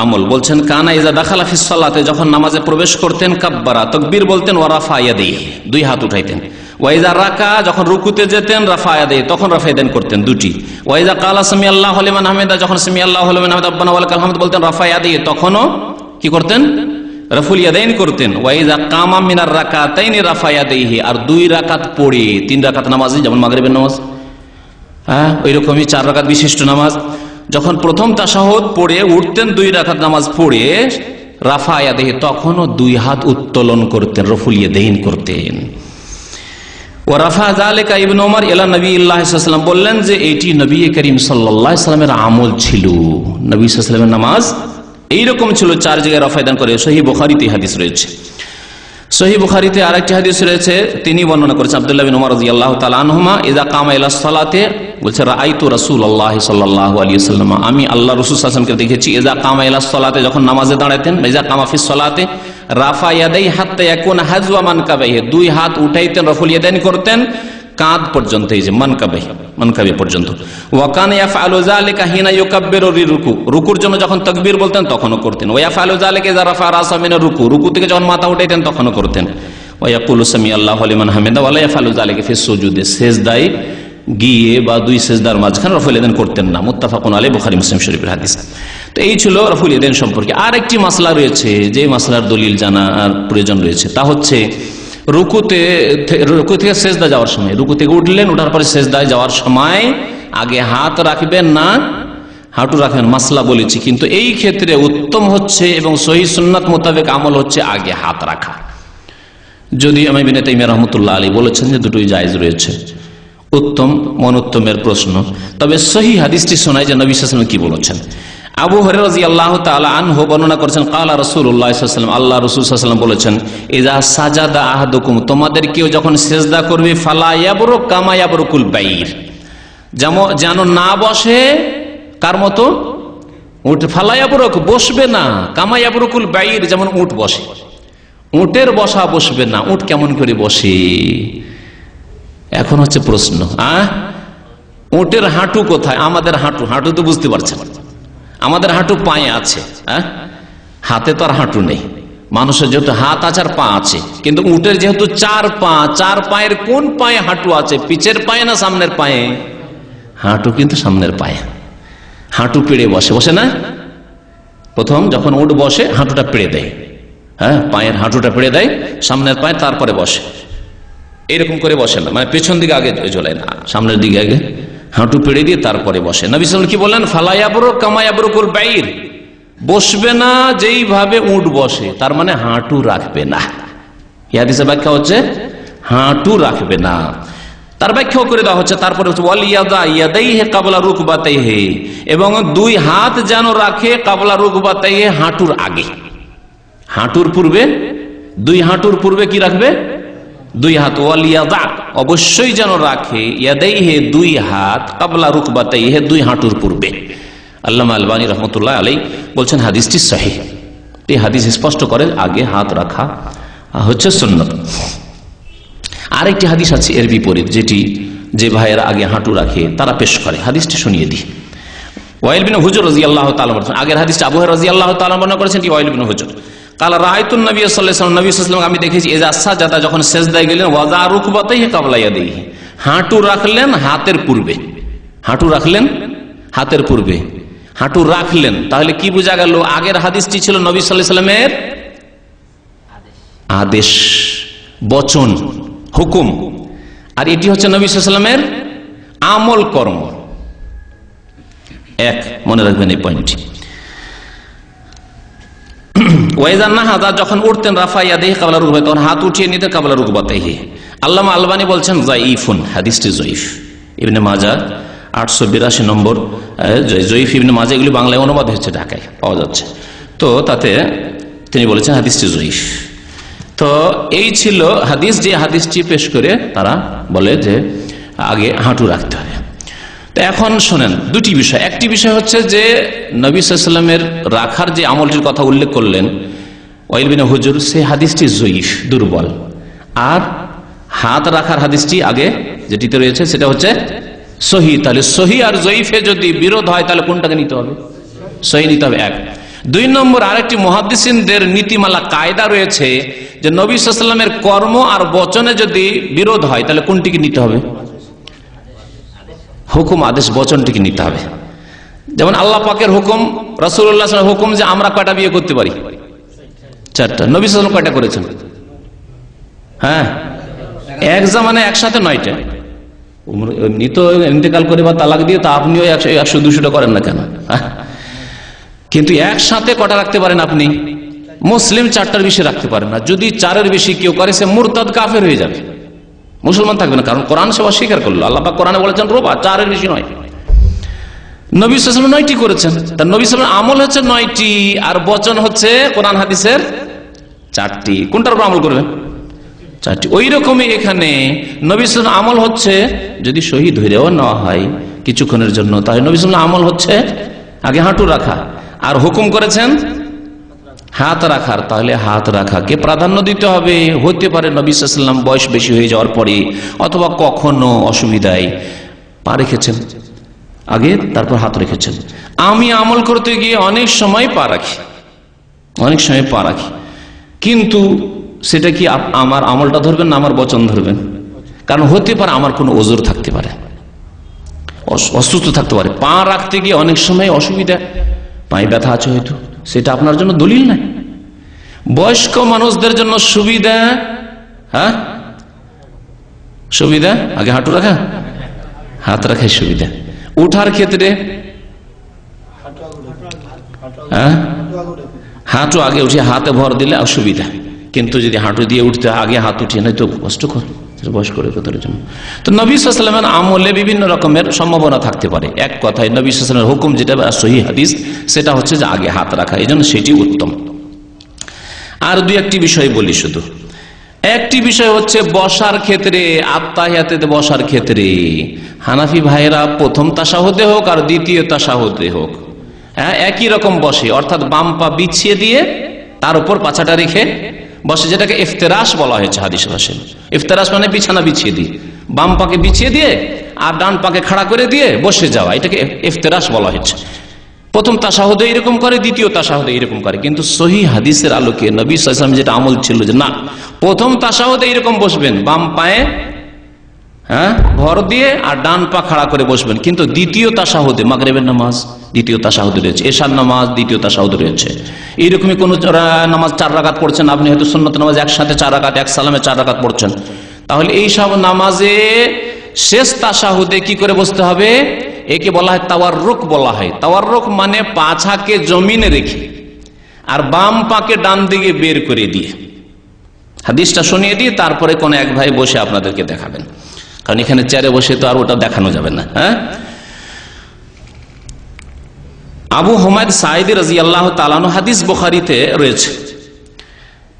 আমল বলছেন, কানা ইজা দাখালা ফিস সালাতে, যখন নামাজে প্রবেশ করতেন কাব্বারা, তাকবীর বলতেন, ওয়া রাফা ইয়াদাইহি, 2 হাত উঠাইতেন। ওয়া ইজা রাকা, যখন রুকুতে যেতেন রাফা ইয়াদাইহি, তখন রাফা ইয়াদাইন করতেন 2টি। ওয়া ইজা কালা সামি আল্লাহু লিমান হামিদা, যখন সামি আল্লাহু লিমান হামিদা রব্বানা ওয়া লাকাল হামদ বলতেন রাফা ইয়াদাইহি, তখনও কি করতেন? রফুল ইয়াদাইন করতেন। ওয়া ইজা কামা মিনার রাকাতাইনি রাফা ইয়াদাইহি, আর 2 রাকাত পড়ে, 3 রাকাত নামাজে যেমন মাগরিবের নামাজ, হ্যাঁ ওই রকমই 4 রাকাত বিশিষ্ট নামাজ, যখন প্রথম তাশাহুদ পড়ে উঠতেন 2 রাকাত নামাজ পড়ে রাফা ইয়াদাইহি, তখনও 2 হাত উত্তোলন করতেন, রফুল ইয়াদাইন করতেন। ওয়া রাফা যালিকা ইবনে উমর ইলা নবিয়্লাহ সাল্লাল্লাহু আলাইহি ওয়াসাল্লাম, বললেন যে এটি নবী করিম সাল্লাল্লাহু আলাইহি ওয়াসাল্লামের আমল ছিল। নবী সাল্লাল্লাহু আলাইহি ওয়াসাল্লামের নামাজ এইরকম ছিল, 4 জায়গায় রাফা ইয়াদান করে। সহিহ বুখারীতে হাদিস রয়েছে। সহিহ বুখারীতে আরেকটি হাদিস রয়েছে, তিনি বর্ণনা করেছেন আব্দুল্লাহ বিন উমর রাদিয়াল্লাহু তাআলা আনহুমা, ইযা কামা ইলা সালাতে, বলছে রাআইতু রাসূলুল্লাহ সাল্লাল্লাহু আলাইহি ওয়াসাল্লাম, আমি আল্লাহ রাসূল সাল্লাল্লাহু আলাইহি ওয়াসাল্লামকে দেখেছি, ইযা কামা ইলা সালাতে, যখন নামাজে দাঁড়াতেন, ইযা কামা ফিস সালাতে রাফা ইয়াদাই হাত্তা ইয়াকুনা হাযওয়া মানকাবাইহি, 2 হাত উঠাইতেন, রফুল ইয়াদাইন করতেন কাঁধ পর্যন্ত, এই যে মানকাবি পর্যন্ত। ওয়া কানা ইয়াফআলু যালিকা হিনা ইউকাব্বিরু লিরুকু, রুকুর জন্য যখন তাকবীর বলতেন তখনও করতেন। ওয়া ইয়াফআলু যালিকা ইযা রাফা রাসা মিনার রুকু, রুকু থেকে যখন মাথা উঠাইতেন তখনও করতেন। ওয়া ইয়াকুলু সামি আল্লাহু লিমান হামিদা ওয়া লা ইয়াফআলু যালিকা ফিস সুজুদে, সিজদায় গিয়ে বা 2 সিজদার মাঝখানে রফুল ইয়াদাইন করতেন না। মুত্তাফাকুন আলাইহি, বুখারী মুসলিম শরীফের হাদিস। তো এই ছিল রফুল ইয়াদাইন সম্পর্কে। আরেকটি মাসলা রয়েছে, যে মাসলার দলিল জানার প্রয়োজন রয়েছে, তা হচ্ছে রুকু থেকে সেজদা যাওয়ার সময়, রুকু থেকে উঠলেন, ওঠার পরে সেজদায় যাওয়ার সময় আগে হাত রাখবেন না হাঁটু রাখবেন, মাসলা বলেছি। কিন্তু এই ক্ষেত্রে উত্তম হচ্ছে এবং সহিহ সুন্নাত মোতাবেক আমল হচ্ছে আগে হাত রাখা। যদি আমি ইবনে তাইমিয়া রাহমাতুল্লাহ আলাইহি বলেছেন যে দুটোই জায়েজ রয়েছে, উত্তম মনোত্তমের প্রশ্ন। তবে সহিহ হাদিসটি শোনায় যে নবী সাল্লাল্লাহু আলাইহি ওয়াসাল্লাম কি বলেছেন। আবু হুরায়রা রাদিয়াল্লাহু তাআলা আনহু বর্ণনা করেছেন, ক্বালা রাসূলুল্লাহ সাল্লাল্লাহু আলাইহি ওয়াসাল্লাম, আল্লাহ রাসূল সাল্লাল্লাহু আলাইহি ওয়াসাল্লাম বলেছেন, ইযা সাজাদা আহাদুকুম, তোমাদের কেউ যখন সিজদা করবে, ফালা ইয়াবরুক কামা ইয়াবরুকুল বাইর, যেন না বসে কার মতো? উট। ফালায়াবরক, বসবে না। কামায়াবরকুল বাইর, যেমন উট বসে। উটের বসা বসবে না। উট কেমন করে বসে? এখন হচ্ছে প্রশ্ন, উটের হাঁটু কোথায়? আমাদের হাঁটু, হাঁটু তো বুঝতে পারছেন, আমাদের হাঁটু পায়ে আছে, হাতে তো আর হাঁটু নেই। মানুষের যেহেতু হাত আছে আর পা আছে, কিন্তু উটের যেহেতু চার পা, চার পায়ের কোন পায়ে হাঁটু আছে? পিছের পায়ে না সামনের পায়ে? হাঁটু কিন্তু সামনের পায়ে। হাঁটু পেড়ে বসে, বসে না? প্রথম যখন উট বসে হাঁটুটা পেড়ে দেয়, পায়ের হাঁটুটা পেড়ে দেয় সামনের পায়ে, তারপরে বসে। এরকম করে বসে না, মানে পেছন দিকে আগে চলে না, সামনের দিকে আগে হাঁটু পেড়ে দিয়ে তারপরে বসে। নবী সাল্লাল্লাহু আলাইহি ওয়াসাল্লাম কি বললেন? ফালায়াবরুক কামায়াবরুকুল বাইর, বসবে না যেইভাবে উট বসে, তার মানে হাঁটু রাখবে না। এই হাদিসের ব্যাখ্যা হচ্ছে হাঁটু রাখবে না। তার ব্যাখ্যাও করে দেওয়া হচ্ছে তারপরে হচ্ছে ওয়াল ইয়াদা ইয়াদাইহি ক্বাবলা রুকবাতাইহি, এবং দুই হাত যেন রাখে ক্বাবলা রুকবাতাইহি, হাঁটুর আগে। হাঁটুর পূর্বে, দুই হাঁটুর পূর্বে কি রাখবে? দুই হাত। ওয়াল ইয়াদা, অবশ্যই যেন রাখে, ইয়াদাইহি, দুই হাত, ক্বাবলা রুকবাতাইহি, দুই হাঁটুর পূর্বে। আল্লামা আলবানী রহমতুল্লাহ আলাইহি বলছেন হাদিসটি সহিহ। এই হাদিস স্পষ্ট করে আগে হাত রাখা হচ্ছে সুন্নাত। আরেকটি হাদিস আছে এর বিপরীত, যেটি যে ভাইয়েরা আগে হাঁটু রাখে তারা পেশ করে। হাদিসটি শুনিয়ে দিই। ওয়াইল বিন হুজর রাদিয়াল্লাহু তাআলা বলেন, আগের হাদিসটা আবু হুরায়রা রাদিয়াল্লাহু তাআলা বর্ণনা করেছেন, এটি ওয়াইল বিন হুজর। কাল রাআইতুন নবী সাল্লাল্লাহু আলাইহি ওয়াসাল্লাম, নবী সাল্লাল্লাহু আলাইহি ওয়াসাল্লাম আমি দেখেছি, ইজা সাজাদা, যখন সিজদায় গেলেন, ওয়াজা রুকবাতাইহি ক্বাবলা ইয়াদাইহি, হাঁটু রাখলেন হাতের পূর্বে। হাঁটু রাখলেন হাতের পূর্বে, হাঁটু রাখলেন। তাহলে কি বোঝা গেল? আগের হাদিসটি ছিল নবী সাল্লাল্লাহু আলাইহি ওয়াসাল্লামের আদেশ, বচন, হুকুম, আর এটি হচ্ছে নবী সাল্লাল্লাহু আলাইহি ওয়াসাল্লামের আমল, কর্ম। এক, মনে রাখবেন এই পয়েন্টটি। যখন উঠতেন রাফা ইয়াদাইহি ক্বাবলা রুকবাতাইহি, তখন হাত উঠিয়ে নিতেন ক্বাবলা রুকবাতাইহি। আল্লামা আলবানী বলছেন যায়িফুন, হাদিসটি যায়িফ। ইবনে মাজাহ 882 নম্বর, যায়িফ ইবনে মাজাহ, এগুলি বাংলায় অনুবাদ হচ্ছে, ঢাকায় পাওয়া যাচ্ছে। তো তাতে তিনি বলেছেন হাদিসটি যায়িফ। তো এই ছিল হাদিস, যে হাদিসটি পেশ করে তারা বলে যে আগে হাঁটু রাখতে হবে। তো এখন শোনেন দুটি বিষয়। একটি বিষয় হচ্ছে যে নবী সাল্লাল্লাহু আলাইহি ওয়াসাল্লামের রাখার যে আমলটির কথা উল্লেখ করলেন ওয়াইল বিন হুজর, সেই হাদিসটি যায়িফ, দুর্বল। আর হাত রাখার হাদিসটি আগে যেটিতে রয়েছে সেটা হচ্ছে সহিহ। তাহলে সহিহ আর যায়িফে যদি বিরোধ হয়, তাহলে কোনটাকে নিতে হবে? সহিহ নিতে হবে। এক। দুই নম্বর, আরেকটি মুহাদ্দিসিনদের নীতিমালা, কায়দা রয়েছে যে নবী সাল্লাল্লাহু আলাইহি ওয়াসাল্লামের কর্ম আর বচনে যদি বিরোধ হয়, তাহলে কোনটিকে নিতে হবে? হুকুম, আদেশ, বচনটিকে নিতে হবে। যেমন আল্লাহ পাকের হুকুম, রাসূলুল্লাহ সাল্লাল্লাহু আলাইহি ওয়াসাল্লাম হুকুম যে আমরা কয়টা বিয়ে করতে পারি? 4টা। নবী সাল্লাল্লাহু আলাইহি ওয়াসাল্লাম কয়টা করেছেন? এক জামানে একসাথে 9টা। এমনি তো ইন্তেকাল করে বা তালাক দিয়ে তা আপনিও 100-200টা করেন না কেন? কিন্তু একসাথে কটা রাখতে পারেন আপনি? মুসলিম 4টার বেশি রাখতে পারেন না। যদি 4-এর বেশি কেউ করে, সে মুরতাদ, কাফের হয়ে যাবে, মুসলমান থাকবে না। কারণ কোরআন সে অস্বীকার করলো। আল্লাহ পাক কোরআনে বলেছেন রোবা, 4-এর বেশি নয়। নবী সাল্লাল্লাহু আলাইহি ওয়াসাল্লাম 9টি করেছেন। তার নবী সাল্লাল্লাহু আলাইহি ওয়াসাল্লাম আমল হচ্ছে 9টি, আর বচন হচ্ছে কোরআন হাদিসের 4টি। কোনটার উপর আমল করবেন? 4টি। ওই রকমই এখানে নবী সাল্লাল্লাহু আলাইহি ওয়াসাল্লাম আমল হচ্ছে, যদি শহীদ হইলেও নেওয়া হয় কিছুক্ষণের জন্য, তাহলে নবী সাল্লাল্লাহু আলাইহি ওয়াসাল্লাম আমল হচ্ছে আগে হাঁটু রাখা, আর হুকুম করেছেন হাত রাখার। তাহলে হাত রাখাকে প্রাধান্য দিতে হবে। হতে পারে নবী সাল্লাল্লাহু আলাইহি ওয়াসাল্লাম বয়স বেশি হয়ে যাওয়ার পরে, অথবা কখনো অসুবিধায় পা রেখেছেন আগে, তারপর হাত রেখেছেন। আমি আমল করতে গিয়ে অনেক সময় পা রাখি, অনেক সময় পা রাখি, কিন্তু সেটা কি আমার আমলটা ধরবেন না আমার বচন ধরবেন? কারণ হতে পারে আমার কোনো ওজর থাকতে পারে, অসুস্থ থাকতে পারে, পা রাখতে গিয়ে অনেক সময় অসুবিধা, পায়ে ব্যথা আছে হয়তো, সেটা আপনার জন্য দলিল নাই। বয়স্ক মানুষদের জন্য সুবিধা, সুবিধা আগে হাঁটু রাখা, হাত রাখাই সুবিধা। উঠার ক্ষেত্রে হাঁটু আগে উঠে হাতে ভর দিলে অসুবিধা, কিন্তু যদি হাঁটু দিয়ে উঠতে আগে হাত উঠিয়ে নেয় তো কষ্টকর বয়স্ক লোকের জন্য। তো নবী সাল্লাল্লাহু আলাইহি ওয়াসাল্লামের আমলে বিভিন্ন রকমের সম্ভাবনা থাকতে পারে। এক কথায় নবী সাল্লাল্লাহু আলাইহি ওয়াসাল্লামের হুকুম যেটা সহিহ হাদিস, সেটা হচ্ছে যে আগে হাত রাখা, এই জন্য সেটি উত্তম। আর দুই একটি বিষয় বলি শুধু। একটি বিষয় হচ্ছে বসার ক্ষেত্রে, আত্তাহিয়াতে বসার ক্ষেত্রে হানাফি ভাইরা প্রথম তাশাহুদে হোক আর দ্বিতীয় তাশাহুদে হোক, হ্যাঁ, একই রকম বসে, অর্থাৎ বাম পা বিছিয়ে দিয়ে তার উপর পাছাটা রেখে বসে, যেটাকে ইফতেরাশ বলা হয়েছে হাদিস ভাষায়। ইফতেরাশ মানে বিছানা বিছিয়ে দিয়ে, বাম পাকে বিছিয়ে দিয়ে আর ডান পাকে খাড়া করে দিয়ে বসে যাওয়া, এটাকে ইফতেরাশ বলা হয়েছে। প্রথম তাশাহুদে এরকম করে, দ্বিতীয় তাশাহুদে এরকম করে। কিন্তু সহিহ হাদিসের আলোকে নবী সাল্লাল্লাহু আলাইহি ওয়াসাল্লাম যেটা আমল ছিল যে না, প্রথম তাশাহুদে এরকম বসবেন, বাম পায়ে ভর দিয়ে আর ডান পা খাড়া করে বসবেন। কিন্তু দ্বিতীয় তাশাহুদে, মাগরিবের নামাজ দ্বিতীয় তাশাহুদে রয়েছে, এশার নামাজ দ্বিতীয় তাশাহুদে রয়েছে, এইরকমই কোন নামাজ 4 রাকাত পড়ছেন আপনি, হয়তো সুন্নত নামাজ একসাথে 4 রাকাত, এক সালামে 4 রাকাত পড়ছেন, তাহলে এই সব নামাজে শেষ তাশাহুদে কি করে বসতে হবে? একে বলা হয় তাওয়াররুক বলা হয়। তাওয়াররুক মানে পাছাকে জমিনে রেখে আর বাম পাকে ডান দিকে বের করে দিয়ে। হাদিসটা শুনিয়ে দিয়ে তারপরে কোন এক ভাই বসে আপনাদেরকে দেখাবেন, কারণ এখানে চেয়ারে বসে তো আর ওটা দেখানো যাবে না। হ্যাঁ, আবু হুমায়দ সাঈদী রাদিয়াল্লাহু তাআলা আনহু, হাদিস বুখারীতে রয়েছে,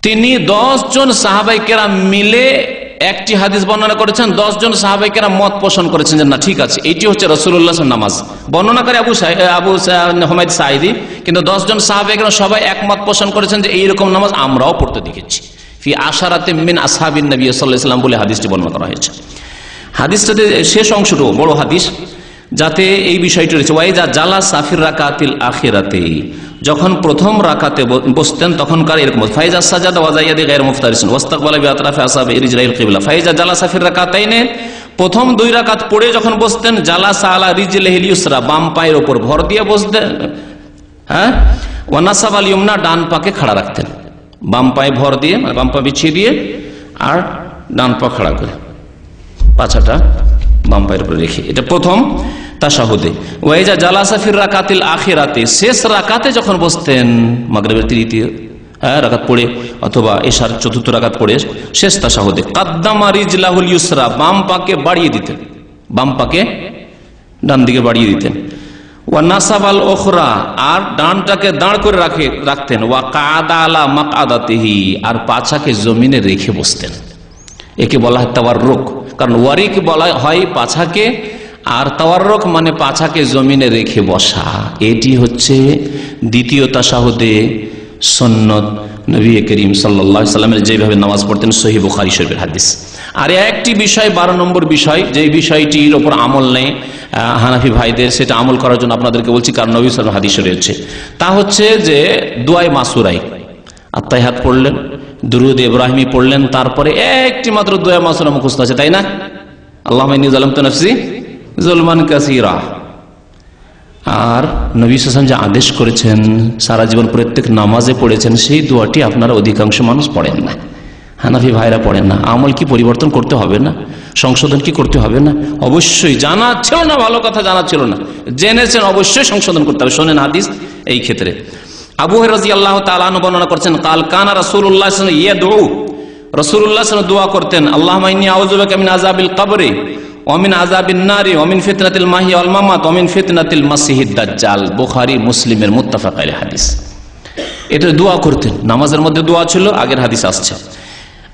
তিনি 10 জন সাহাবায়ে কেরাম মিলে একটি হাদিস বর্ণনা করেছেন। 10 জন সাহাবায়ে কেরাম মত পোষণ করেছেন যে না ঠিক আছে, এটি হচ্ছে রাসূলুল্লাহ সাল্লাল্লাহু আলাইহি ওয়াসাল্লাম নামাজ। বর্ণনা করে আবু হুমায়দ সাঈদী, কিন্তু 10 জন সাহাবায়ে কেরাম সবাই একমত পোষণ করেছেন যে এইরকম নামাজ আমরাও পড়তে দেখেছি। ফি আশারাতিন মিন আসহাবিন নবী সাল্লাল্লাহু আলাইহি ওয়াসাল্লাম বলে হাদিসটি বর্ণনা করা হয়েছে। হাদিসটাতে শেষ অংশটুকু বড় হাদিস, যাতে এই বিষয়টি রয়েছে, ওয়াইজা জালাসা ফির রাকাতিল আখিরাতে, যখন প্রথম রাকাতে বসতেন তখনকার এরকম, ফাইজা সাজাদা ওয়া যায়াদি গায়র মুফতারিসিন ওয়াস্তাকবালা বিআতরাফি আসহাবি রিজলাইল কিবলা, ফাইজা জালাসা ফির রাকাতাইনে, প্রথম 2 রাকাত পড়ে যখন বসতেন, জালাসা আলা রিজলিহিল ইউসরা, বাম পায়ের উপর ভর দিয়ে বসতেন, হ্যাঁ, ওয়া নাসাবাল ইয়ুমনা, ডান পাকে খাড়া রাখতেন, বাম পায়ে ভর দিয়ে মানে বাম পা বিছিয়ে দিয়ে আর ডান পা খাড়া করে পাছাটা বাম পায়ের উপরে রেখে, এটা প্রথম তাশাহুদে। ওয়াইজা জালাসা ফির রাকাতিল আখিরাতে, শেষ রাকাতে যখন বসতেন, মাগরিবের তৃতীয় রাকাত পড়ে অথবা এশার 4র্থ রাকাত পড়ে শেষ তাশাহুদে, কাদ্দামা রিজলাহুল ইউসরা, বাম পাকে বাড়িয়ে দিতেন, বাম পাকে ডান দিকে বাড়িয়ে দিতেন, ওয়া নাসাবাল উখরা, আর ডানটাকে দাঁড় করে রাখতেন, ওয়া কাদা আলা মাকআদাতিহি, আর পাছাকে জমিনে রেখে বসতেন। একে বলা হয় তাওয়াররুক, কারণ ওয়ারিক বলা হয় পাছাকে, আর তাওয়াররুক মানে পাছাকে জমিনে রেখে বসা। এটি হচ্ছে দ্বিতীয় তাশাহুদে সুন্নত নবী করিম সাল্লাল্লাহু আলাইহি ওয়াসাল্লামের যেভাবে নামাজ পড়তেন, সহিহ বুখারী শরীফের হাদিস। আর একটি বিষয় 12 নম্বর বিষয়, যে বিষয়টির উপর আমল নেই হানাফি ভাইদের, সেটা আমল করার জন্য আপনাদেরকে বলছি, কারণ নবী সাল্লাল্লাহু আলাইহি ওয়াসাল্লাম হাদিসে রয়েছে। তা হচ্ছে যে দুআয়ে মাসুরাই, আত্তাহিয়াত পড়লেন, দুরুদ ইব্রাহিমি পড়লেন, তারপরে একটি মাত্র দুআয়ে মাসুরা মুখস্থ আছে, তাই না? আল্লাহুম্মা ইন্নী যালামতু নাফসি যুলমান কাসীরা। আর নবী সাল্লাল্লাহু আলাইহি ওয়াসাল্লাম যে আদেশ করেছেন, সারা জীবন প্রত্যেক নামাজে পড়েছেন, সেই দোয়াটি আপনারা অধিকাংশ মানুষ পড়েন না, হানাফি ভাইরা পড়েন না। আমল কি পরিবর্তন করতে হবে না? সংশোধন কি করতে হবে না? অবশ্যই। জানা ছিল না, ভালো কথা, জানা ছিল না, জেনেছেন, অবশ্যই সংশোধন করতে হবে। শোনেন হাদিস এই ক্ষেত্রে। আবু হুরায়রা রাদিয়াল্লাহু তাআলা আনহু বর্ণনা করছেন, কাল কানা রাসূলুল্লাহ সাল্লাল্লাহু আলাইহি ওয়াসাল্লাম ইয়াদউ, রাসূলুল্লাহ সাল্লাল্লাহু আলাইহি ওয়াসাল্লাম দোয়া করতেন, আল্লাহুম্মা ইন্নী আউযু বিকা মিন আযাবিল কবরি ওয়া মিন আযাবিন নারি ওয়া মিন ফিতনাতিল মাহইয়া ওয়াল মামাত ওয়া মিন ফিতনাতিল মাসিহিদ দাজ্জাল। বুখারী মুসলিমের মুত্তাফাক আলাইহি হাদিস। এটা দোয়া করতেন, নামাজের মধ্যে দোয়া ছিল, আগের হাদিস আসছে।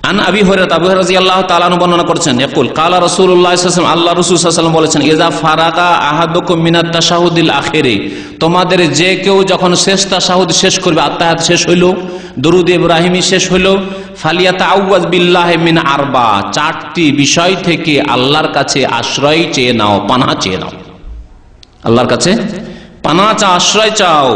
আন আবি হুরায়রা, আবু হুরায়রা রাদিয়াল্লাহু তাআলা আনহু বর্ণনা করছেন, ইয়াকুল কালা রাসূলুল্লাহ সাল্লাল্লাহু আলাইহি ওয়াসাল্লাম, আল্লাহ রাসূল সাল্লাল্লাহু আলাইহি ওয়াসাল্লাম বলেছেন, ইযা ফারাগা আহাদুকুম মিনাত তাশাহুদিল আখিরি, তোমাদের যে কেউ যখন শেষ তাশাহুদ শেষ করবে, আত্তাহিয়াত শেষ হইল, দুরুদ ইব্রাহিমি শেষ হইল, ফালিয়াতাআওয়াজ বিল্লাহি মিন আরবা, 4টি বিষয় থেকে আল্লাহর কাছে আশ্রয় চেয়ে নাও, পানাহ চেয়ে নাও, আল্লাহর কাছে পানাহ চাও, আশ্রয় চাও।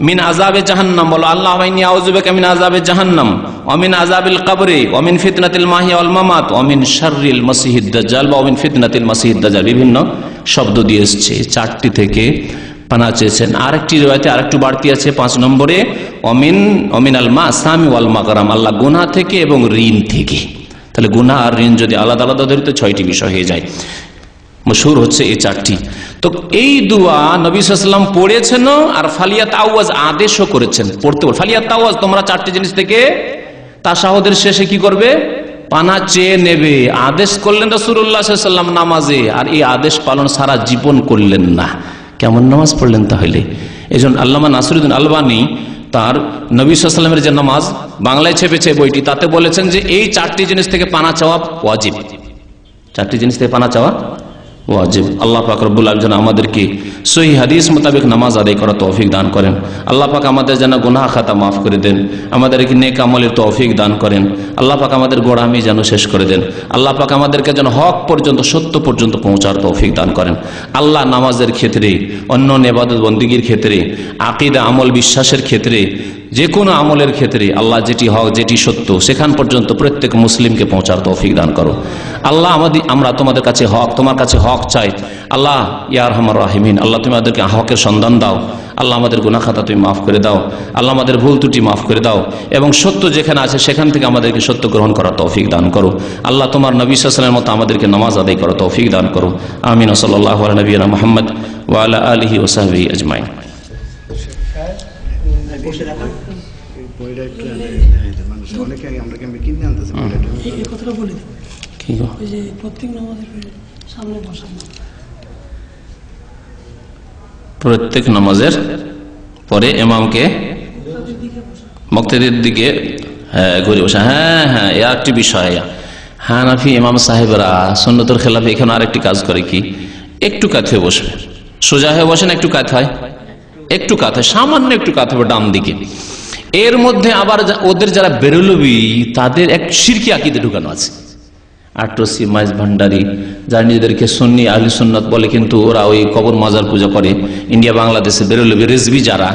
মিন আযাবে জাহান্নাম, বলো আল্লাহুম্মা ইন্নী আউযু বিকা মিন আযাবে জাহান্নাম ওয়া মিন আযাবিল কবরি ওয়া মিন ফিতনাতিল মাহইয়া ওয়াল মামাত ওয়া মিন শাররিল মাসিহিদ দাজ্জাল ওয়া মিন ফিতনাতিল মাসিহিদ দাজ্জাল। বিভিন্ন শব্দ দিয়ে এসেছে, 4টি থেকে পানাহ চেয়েছেন। আরেকটি riwayate আরেকটু বাড়তি আছে 5 নম্বরে, অমিনাল মাসামি ওয়াল মাগরাম, আল্লাহ গুনাহ থেকে এবং ঋণ থেকে। তাহলে গুনাহ আর ঋণ যদি আলাদা আলাদা ধরি তো 6টি বিষয় হয়ে যায়। মশহুর হচ্ছে এই 4টি। তো এই দোয়া নবী সাল্লাল্লাহু আলাইহি ওয়াসাল্লাম পড়েছেন আর ফালিয়াত আওয়াজ আদেশও করেছেন পড়তে। ফালিয়াত আওয়াজ, তোমরা 4টি জিনিস থেকে তাশাহুদের শেষে কি করবে? পানাহ চেয়ে নেবে। আদেশ করলেন রাসূলুল্লাহ সাল্লাল্লাহু আলাইহি ওয়াসাল্লাম নামাজে, আর এই আদেশ পালন সারা জীবন করলেন না। কেমন নামাজ পড়লেন তাহলে? এজন্য আল্লামা নাসিরুদ্দিন আলবানী তার নবী সাল্লাল্লাহু আলাইহি ওয়াসাল্লামের যে নামাজ বাংলায় ছেপেছে বইটি, তাতে বলেছেন যে এই 4টি জিনিস থেকে পানা চাওয়া ওয়াজিব। 4টি জিনিস থেকে পানা চাওয়া ওয়াজিব। আল্লাহ পাক রব্বুল আলামিন যেন আমাদেরকে সহিহ হাদিস মোতাবেক নামাজ আদায় করার তৌফিক দান করেন। আল্লাহ পাক আমাদের যেন গুনাহ খাতা মাফ করে দেন, আমাদেরকে নেক আমলের তৌফিক দান করেন। আল্লাহ পাক আমাদের গোড়ামি যেন শেষ করে দেন। আল্লাহ পাক আমাদেরকে যেন হক পর্যন্ত, সত্য পর্যন্ত পৌঁছার তৌফিক দান করেন। আল্লাহ নামাজের ক্ষেত্রে, অন্য ইবাদত বন্দেগীর ক্ষেত্রে, আকীদা আমল বিশ্বাসের ক্ষেত্রে, যে কোনো আমলের ক্ষেত্রে আল্লাহ যেটি হক, যেটি সত্য, সেখান পর্যন্ত প্রত্যেক মুসলিমকে পৌঁছার তৌফিক দান করো। আল্লাহ আমরা তোমাদের কাছে হক, তোমার কাছে হক চাই। আল্লাহ ইয়া আরহামার রাহিমিন, আল্লাহ তুমি আমাদেরকে হকের সন্ধান দাও। আল্লাহ আমাদের গুনাহ খাতা তুমি মাফ করে দাও। আল্লাহ আমাদের ভুল ত্রুটি মাফ করে দাও, এবং সত্য যেখানে আছে সেখান থেকে আমাদেরকে সত্য গ্রহণ করার তৌফিক দান করো। আল্লাহ তোমার নবী সাল্লাল্লাহু আলাইহি ওয়াসাল্লামের মতো আমাদেরকে নামাজ আদায় করার তৌফিক দান করো। আমিন। সাল্লাল্লাহু আলা নবিয়িনা মুহাম্মদ ওয়া আলা আলিহি ওয়া সাহবিহি আজমাইন। প্রত্যেক নামাজের পরে ইমামকে মুক্তাদির দিকে ঘুরে বসা, হ্যাঁ হ্যাঁ, এ একটি বিষয়। হানাফি ইমাম সাহেবরা সুন্নতের খেলাফে এখানে আরেকটি কাজ করে কি, একটু কাত হয়ে বসবে, সোজা হয়ে বসেন, একটু কাত হয়, একটু কাত হয়, সামান্য একটু কাত হবে ডান দিকে। এর মধ্যে আবার ওদের যারা বেরলবি, তাদের এক শিরকি আকীদা ঢুকানো আছে। আটরসি মাইজ ভান্ডারি, যারা নিজেদেরকে সুন্নি আহলে সুন্নাত বলে, কিন্তু ওরা ওই কবর মাজার পূজা করে। ইন্ডিয়া বাংলাদেশে বেরলবি রেজবি যারা,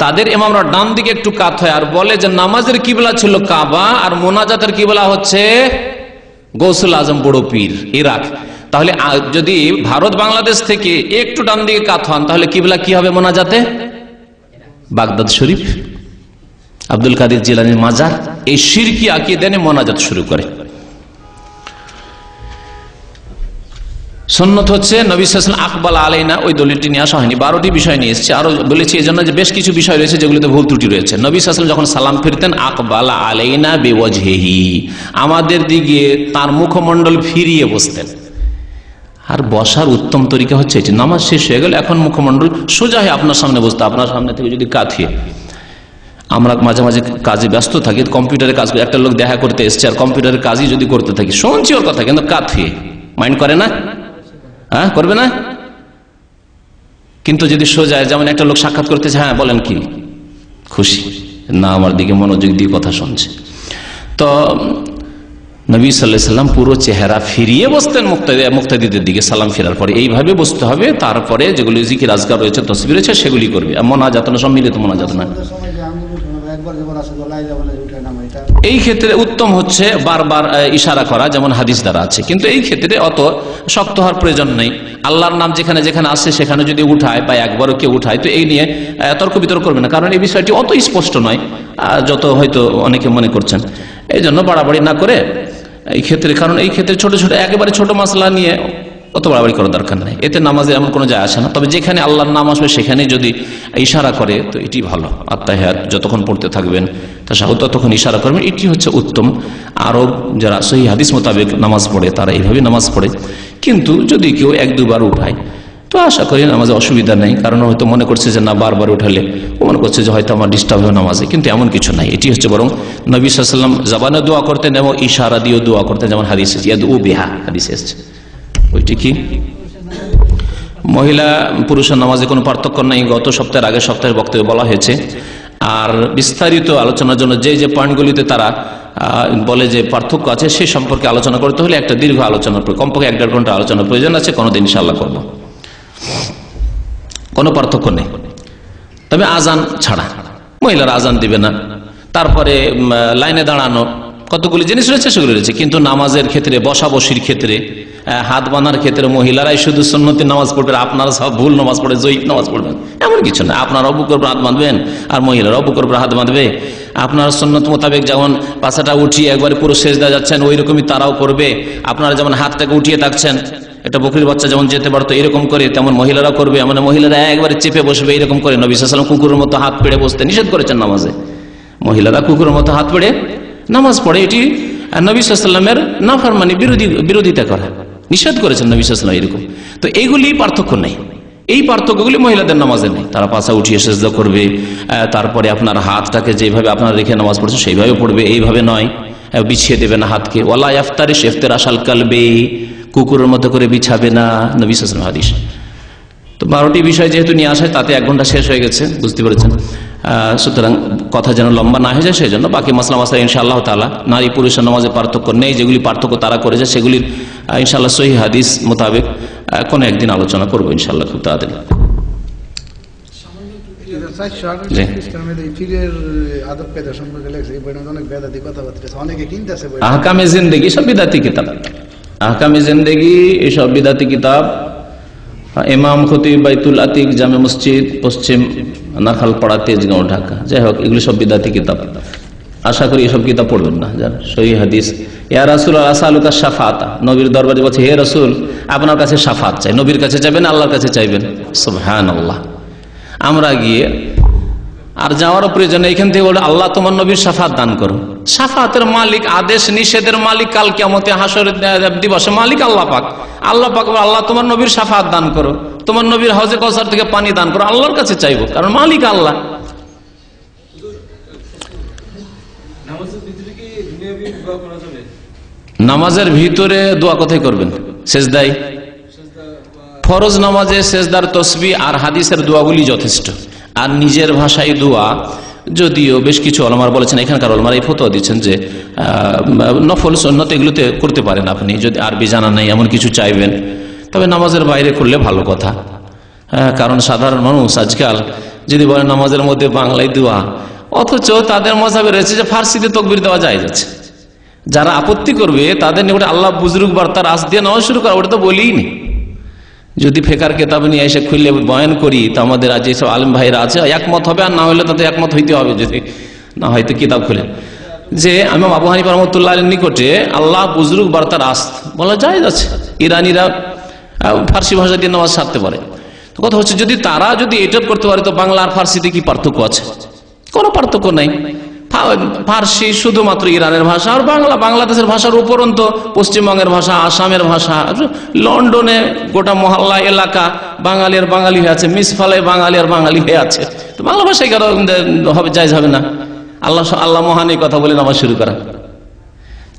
তাদের ইমামরা ডান দিকে একটু কাত হয় আর বলে যে নামাজের কিবলা ছিল কাবা, আর মোনাজাতের কিবলা হচ্ছে গৌসুল আজম বড় পীর, ইরাক। তাহলে যদি ভারত বাংলাদেশ থেকে একটু ডান দিকে কাত হন, তাহলে কিবলা কি হবে মোনাজাতে? বাগদাদ শরীফ, আব্দুল কাদের জিলানীর মাজার। এই শিরকি আকীদা নিয়ে মোনাজাত শুরু করে। সুন্নত হচ্ছে নবী সাল্লাল্লাহু আলাইহি ওয়াসাল্লাম আকবাল আলাইনা, ওই দলিলটি নিয়ে আসা হয়নি, 12টি বিষয় নিয়ে এসেছে। আরো বলেছি এই জন্য যে বেশ কিছু বিষয় রয়েছে যেগুলোতে ভুল ত্রুটি রয়েছে। নবী সাল্লাল্লাহু আলাইহি ওয়াসাল্লাম যখন সালাম ফিরতেন, আকবাল আলাইনা বিওয়াজহিহি, আমাদের দিকে তার মুখমণ্ডল ফিরিয়ে বসতেন। আর বসার উত্তম তরিকা হচ্ছে এটি। নামাজ শেষ হয়ে গেল, এখন মুখমণ্ডল সোজা হয়ে আপনার সামনে বসতে, আপনার সামনে থেকে যদি কাঁথিয়ে। আমরা মাঝে মাঝে কাজে ব্যস্ত থাকি, কম্পিউটারে কাজ করি, একটা লোক দেখা করতে এসছে আর কম্পিউটারের কাজই যদি করতে থাকি, শুনছি ওর কথা, কিন্তু কাঁথিয়ে, মাইন্ড করে না? হ্যাঁ, করবে না? কিন্তু যদি সোজা, যেমন একটা লোক সাক্ষাৎ করতেছে, হ্যাঁ বলেন কি, খুশি না, আমার দিকে মনোযোগ দিয়ে কথা শুনছে। তো নবী সাল্লাল্লাহু আলাইহি ওয়াসাল্লাম পুরো চেহারা ফিরিয়ে বসতেন মুক্তাদিদের দিকে সালাম ফেরার পরে। এইভাবে বসতে হবে। তারপরে যেগুলি জিকির আজকার রয়েছে, তসবিহ রয়েছে, সেগুলি করবে। মোনাজাত না, সম্মিলিত মোনাজাত না। এই ক্ষেত্রে উত্তম হচ্ছে বারবার ইশারা করা, যেমন হাদিস দ্বারা আছে। কিন্তু এই ক্ষেত্রে অত শক্ত হওয়ার প্রয়োজন নেই। আল্লাহর নাম যেখানে যেখানে আসে সেখানে যদি উঠায় বা একবারও কেউ উঠায়, তো এই নিয়ে তর্ক বিতর্ক করবে না, কারণ এই বিষয়টি অত স্পষ্ট নয় যত হয়তো অনেকে মনে করছেন। এই জন্য বাড়াবাড়ি না করে এই ক্ষেত্রে, কারণ এই ক্ষেত্রে ছোট ছোট একেবারে ছোট মাসলা নিয়ে অত বাড়াবাড়ি করার দরকার নেই। এতে নামাজে এমন কোনো যায় আসে না। তবে যেখানে আল্লাহর নাম আসবে সেখানে যদি ইশারা করে, তো এটি ভালো। আত্তাহিয়াত যতক্ষণ পড়তে থাকবেন, তাশাহুদ ততক্ষণ ইশারা করবেন, এটি হচ্ছে উত্তম। আরব যারা সহিহ হাদিস মোতাবেক নামাজ পড়ে, তারা এইভাবে নামাজ পড়ে। কিন্তু যদি কেউ এক দুবার উঠায়, তো আশা করি নামাজে অসুবিধা নেই। কারণ হয়তো মনে করছে যে না, বারবার উঠালে ও মনে করছে যে হয়তো আমার ডিস্টার্ব হবে নামাজে, কিন্তু এমন কিছু নাই। এটি হচ্ছে বরং নবী সাল্লাল্লাহু আলাইহি ওয়াসাল্লাম জবানে দোয়া করতেন এবং ইশারা দিয়েও দোয়া করতেন, যেমন হাদিস এসেছে, ইয়াদউ বিহা হাদিস এসেছে। ওইটি কি মহিলা পুরুষের নামাজে কোনো পার্থক্য নেই, গত সপ্তাহের আগের সপ্তাহের বক্তব্যে বলা হয়েছে। আর বিস্তারিত আলোচনার জন্য যে যে পয়েন্টগুলিতে তারা বলে যে পার্থক্য আছে, সে সম্পর্কে আলোচনা করতে হলে একটা দীর্ঘ আলোচনা, কমপক্ষে 1-1.5 ঘন্টা আলোচনার প্রয়োজন আছে। কোনোদিন ইনশাআল্লাহ করব। কোনো পার্থক্য নেই, তবে আজান ছাড়া, মহিলারা আজান দিবে না। তারপরে লাইনে দাঁড়ানো, কতগুলি জিনিস রয়েছে, সেগুলো রয়েছে। কিন্তু নামাজের ক্ষেত্রে, বসা বসির ক্ষেত্রে, হাত বাঁধার ক্ষেত্রে মহিলারাই শুধু সুন্নতি নামাজ পড়বেন, আপনারা সব ভুল নামাজ পড়ে জয়ীফ নামাজ পড়বেন, এমন কিছু না। আপনারা বুকের উপর হাত বাঁধবেন আর মহিলারাও বুকের উপর হাত বাঁধবে। আপনারা সুন্নত মোতাবেক যেমন পাছাটা উঠিয়ে একবারে পুরো সেজদা যাচ্ছেন, ওই রকমই তারাও করবে। আপনারা যেমন হাতটাকে উঠিয়ে থাকছেন, এটা বকরির বাচ্চা যেমন যেতে পারতো এরকম করে, তেমন মহিলারা করবে। মানে মহিলারা একবারে চেপে বসবে এরকম করে। নবী সাল্লাল্লাহু আলাইহি ওয়াসাল্লাম কুকুরের মতো হাত পেড়ে বসতে নিষেধ করেছেন নামাজে। মহিলারা কুকুরের মতো হাত পেড়ে নামাজ পড়ে, এটি নবী সাল্লাল্লাহু আলাইহি ওয়াসাল্লামের নাফরমানি, বিরোধিতা করা, নিষেধ করেছেন নবী সাল্লাল্লাহু আলাইহি ওয়াসাল্লাম এরকম। তো এইগুলি পার্থক্য নেই, এই পার্থক্যগুলি মহিলাদের নামাজে নেই। তারা পাছা উঠিয়ে সেজদা করবে, তারপরে আপনার হাতটাকে যেভাবে আপনারা রেখে নামাজ পড়ছে সেইভাবে পড়বে, এইভাবে নয় বিছিয়ে দেবে না হাতকে। ওয়ালা ইফতারিশ ইফতিরাশাল কালবি, কুকুরের মতো করে বিছাবে না, নবী সাল্লাল্লাহু আলাইহি ওয়াসাল্লাম হাদিস। তো 12টি বিষয় যেহেতু নিয়ে আসে, তাতে 1 ঘন্টা শেষ হয়ে গেছে, বুঝতে পেরেছেন। সুতরাং কথা যেন লম্বা না হয়ে যায়, সেই জন্য বাকি মাসলা মাসলা ইনশাআল্লাহ তাআলা, নারী পুরুষের নামাজে পার্থক্য নেই, যেগুলি পার্থক্য তারা করেছে সেগুলির ইনশাআল্লাহ সহিহ হাদিস মোতাবেক কোনো একদিন আলোচনা করবো ইনশাআল্লাহ খুব তাড়াতাড়ি। আহকামে জিন্দেগি সব বিদাতি কিতাব, আহকামে জিন্দেগি এসব বিদাতি কিতাব। ইমাম খতিব বাইতুল আতিক জামে মসজিদ, পশ্চিম নাখালপাড়া, তেজগাঁও, ঢাকা। যাই হোক, এগুলি সব বিদাতি কিতাব। আশা করি এসব কিতাব পড়বেন না। সহিহ হাদিস, ইয়া রাসূল আসআলুকা শাফাআতা, নবীর দরবারে বলছে, হে রাসূল আপনার কাছে শাফাত চাই। নবীর কাছে চাইবেন, আল্লাহর কাছে চাইবেন। সুবহানাল্লাহ। আমরা গিয়ে আর যাওয়ারও প্রয়োজন, এখান থেকে বলে আল্লাহ তোমার নবীর শাফাত দান করো। শাফাতের মালিক, আদেশ নিষেধের মালিক, কাল কিয়ামতে হাসরের দিবসে মালিক আল্লাহ পাক। আল্লাহ পাক আল্লাহ তোমার নবীর শাফাত দান করো, তোমার নবীর হাউজে কাউসার থেকে পানি দান করো। আল্লাহর কাছে চাইবো, কারণ মালিক আল্লাহ। নামাজের ভিতরে দোয়া কোথায় করবেন? সেজদায়। ফরজ নামাজে সেজদার তসবিহ আর হাদিসের দোয়াগুলি যথেষ্ট। আর নিজের ভাষায় দোয়া, যদিও বেশ কিছু ওলামার বলেছেন, এখানকার ওলামারা এই ফতোয়া দিচ্ছেন যে নফল সুন্নত এগুলোতে করতে পারেন আপনি, যদি আরবি জানা নেই এমন কিছু চাইবেন, তবে নামাজের বাইরে করলে ভালো কথা। কারণ সাধারণ মানুষ আজকাল যদি বলে নামাজের মধ্যে বাংলায় দোয়া, অথচ তাদের মজাবে রয়েছে যে ফার্সিতে তকবির দেওয়া যায় যাচ্ছে। যারা আপত্তি করবে তাদের নিকটে আল্লাহ বুজরুগ বার্তার আস দিয়ে নেওয়া শুরু করা, ওটা তো বলিই নি। যদি ফেকার কেতাব নিয়ে এসে খুললে বয়ান করি, তো আমাদের আজ এইসব আলেম ভাইরা আছে একমত হবে, আর না হলে তাতে একমত হইতে হবে। যদি না হয়তো কিতাব খুলে যে আমি আবু হানিফা রাহমাতুল্লাহ আলাইহির নিকটে আল্লাহ বুজরুগ বার্তার আস বলা যায় যাচ্ছে। ইরানিরা ফার্সি ভাষা দিয়ে নামাজ সারতে পারে। তো কথা হচ্ছে, যদি তারা যদি এটা করতে পারে, তো বাংলা আর ফার্সিতে কি পার্থক্য আছে? কোনো পার্থক্য নাই। ফার্সি শুধুমাত্র ইরানের ভাষা, আর বাংলা বাংলাদেশের ভাষার উপরন্ত পশ্চিমবঙ্গের ভাষা, আসামের ভাষা, লন্ডনে গোটা মহল্লা এলাকা বাঙালির বাঙালি হয়ে আছে, মিসফালায় বাঙালি আর বাঙালি হয়ে আছে। তো বাংলা ভাষায় হবে, জায়েজ হবে না? আল্লাহ মহান এই কথা বলে নামাজ শুরু করা।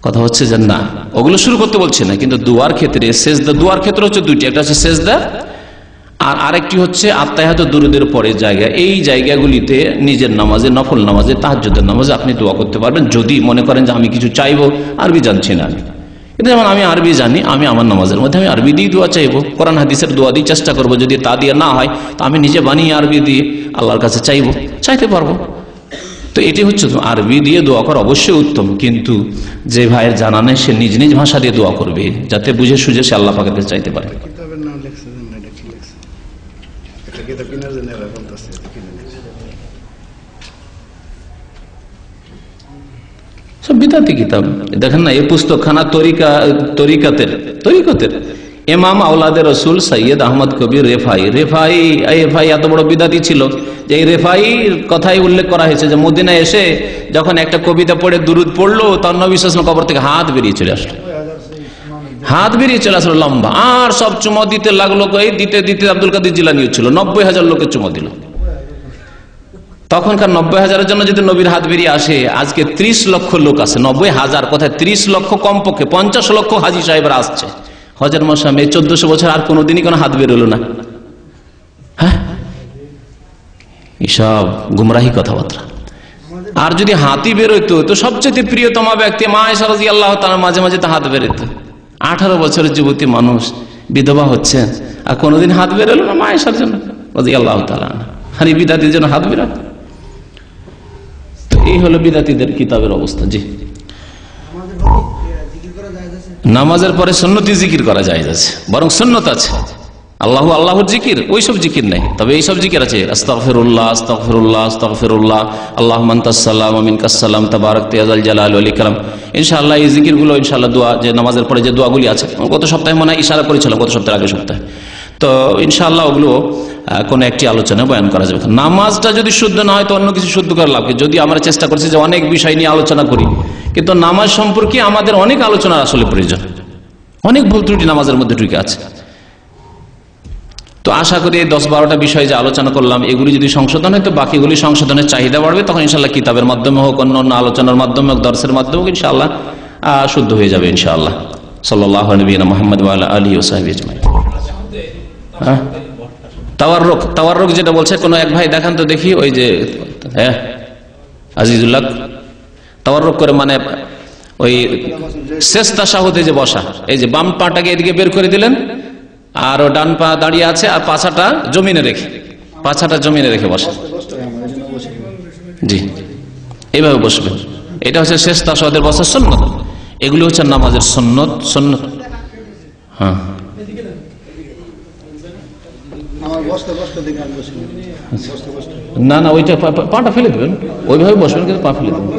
কথা হচ্ছে যে না, ওগুলো শুরু করতে বলছে না, কিন্তু দুয়ার ক্ষেত্রে, সেজদা দুয়ার ক্ষেত্রে হচ্ছে দুইটি, একটা হচ্ছে সেজদা আর আরেকটি হচ্ছে আত্তাহিয়াত দুরুদের পরের জায়গা। এই জায়গাগুলিতে নিজের নামাজে, নফল নামাজে, তাহাজ্জুদের নামাজে আপনি দোয়া করতে পারবেন, যদি মনে করেন যে আমি কিছু চাইবো, আরবি জানছি না আমি, কিন্তু যেমন আমি আরবি জানি, আমি আমার নামাজের মধ্যে আমি আরবি দিয়ে দোয়া চাইবো, কোরআন হাদিসের দোয়া দিয়ে চেষ্টা করবো। যদি তা দিয়ে না হয়, তো আমি নিজে বানিয়ে আরবি দিয়ে আল্লাহর কাছে চাইতে পারবো। তো এটি হচ্ছে আরবি দিয়ে দোয়া করা অবশ্যই উত্তম, কিন্তু যে ভাইয়ের জানা নেই সে নিজ নিজ ভাষা দিয়ে দোয়া করবে, যাতে বুঝে সুঝে সে আল্লাহ পাকের কাছে চাইতে পারে। সব বিদাতি কিতাব। দেখেন না, এই পুস্তকখানা তরিকতের ইমাম আওলাদে রসুল সৈয়দ আহমদ কবির রেফাই এত বড় বিদাতি ছিল যে এই রেফাইর কথাই উল্লেখ করা হয়েছে যে মদিনায় এসে যখন একটা কবিতা পড়ে দুরুদ পড়লো, তার নবী সাল্লাল্লাহু আলাইহি ওয়াসাল্লাম কবর থেকে হাত বেরিয়ে চলে আসলো লম্বা, আর সব চুমা দিতে লাগলো। দিতে আব্দুল কাদের জিলানী ছিল, 90,000 লোকের চুমা দিল। তখনকার 90,000-এর জন্য যদি নবীর হাত বেরিয়ে আসে, আজকে 30 লক্ষ লোক আছে। 90,000 কোথায়, 30 লক্ষ কমপক্ষে 50 লক্ষ হাজি সাহেবরা আসছে হজের মৌসুমে। 1400 বছর আর কোনোদিনই কোনো হাত বেরোলো না। হ্যাঁ, এসব গুমরাহি কথাবার্তা। আর যদি হাতি বেরোতো, তো সবচেয়ে প্রিয়তমা ব্যক্তি মা আয়েশা রাদিয়াল্লাহু তাআলা মাঝে মাঝে তো হাত বেরোতো। 18 বছরের যুবতী মানুষ বিধবা হচ্ছে, আর কোনোদিন হাত বেরোলো না মা আয়েশার জন্য রাদিয়াল্লাহু তাআলা। আর এই বিদাতির জন্য হাত বেরোত। এই হলো বিদাতিদের কিতাবের অবস্থা। জি, নামাজের পরে সুন্নতি জিকির করা যায় আছে, বরং সুন্নত আছে। আল্লাহর জিকির, ওইসব জিকির নেই, তবে এইসব জিকির আছে। আস্তাগফিরুল্লাহ, আস্তাগফিরুল্লাহ, আস্তাগফিরুল্লাহ, আল্লাহুম্মা আনতাস সালাম ওয়া মিনকাস সালাম, তাবারাকতা ইয়া যাল জালালি ওয়াল ইকরাম। ইনশাআল্লাহ এই জিকিরগুলো, ইনশাআল্লাহ দোয়া, যে নামাজের পরে যে দোয়াগুলি আছে, গত সপ্তাহে মনে হয় ইশারা করেছিলাম, গত সপ্তাহের আগের সপ্তাহে। তো ইনশাআল্লাহ ওগুলো কোন একটি আলোচনা বয়ান করা যাবে। নামাজটা যদি শুদ্ধ না হয়, তো অন্য কিছু শুদ্ধ করার লাভ কি? যদি আমরা চেষ্টা করছি যে অনেক বিষয় নিয়ে আলোচনা করি, কিন্তু নামাজ সম্পর্কে আমাদের অনেক আলোচনার আসলে প্রয়োজন। অনেক ভুল ত্রুটি নামাজের মধ্যে ঢুকে আছে। তো আশা করি এই 10-12টা বিষয় যে আলোচনা করলাম এগুলি যদি সংশোধন হয় তো বাকিগুলি সংশোধনের চাহিদা বাড়বে, তখন ইনশাআল্লাহ কিতাবের মাধ্যমে হোক, অন্য অন্য আলোচনার মাধ্যমে হোক, দর্শের মাধ্যমে হোক, ইনশাআল্লাহ শুদ্ধ হয়ে যাবে ইনশাআল্লাহ। সাল্লাল্লাহু আলাইহি মুহাম্মদ ওয়া আলা আলিহি ওয়া সাহবিহি আজমাইন। তাওয়াররুক যেটা বলছে কোন এক ভাই দেখান তো দেখি, ওই যে আজিজুল্লাহ তাওয়াররুক করে মানে ওই শেষ তাশাহুদে যে বসা, এই যে বাম পাটাকে এদিকে বের করে দিলেন আর ও ডান পা দাঁড়িয়ে আছে আর পাছাটা জমিনে রেখে বসা। জি, এইভাবে বসবে। এটা হচ্ছে শেষ তাশাহুদের বসার সুন্নত। এগুলি হচ্ছে নামাজের সুন্নত। হ্যাঁ, না না ওইটা পাটা ফেলে দেবেন, ওইভাবে বসবেন কিন্তু পা ফেলে দেবেন।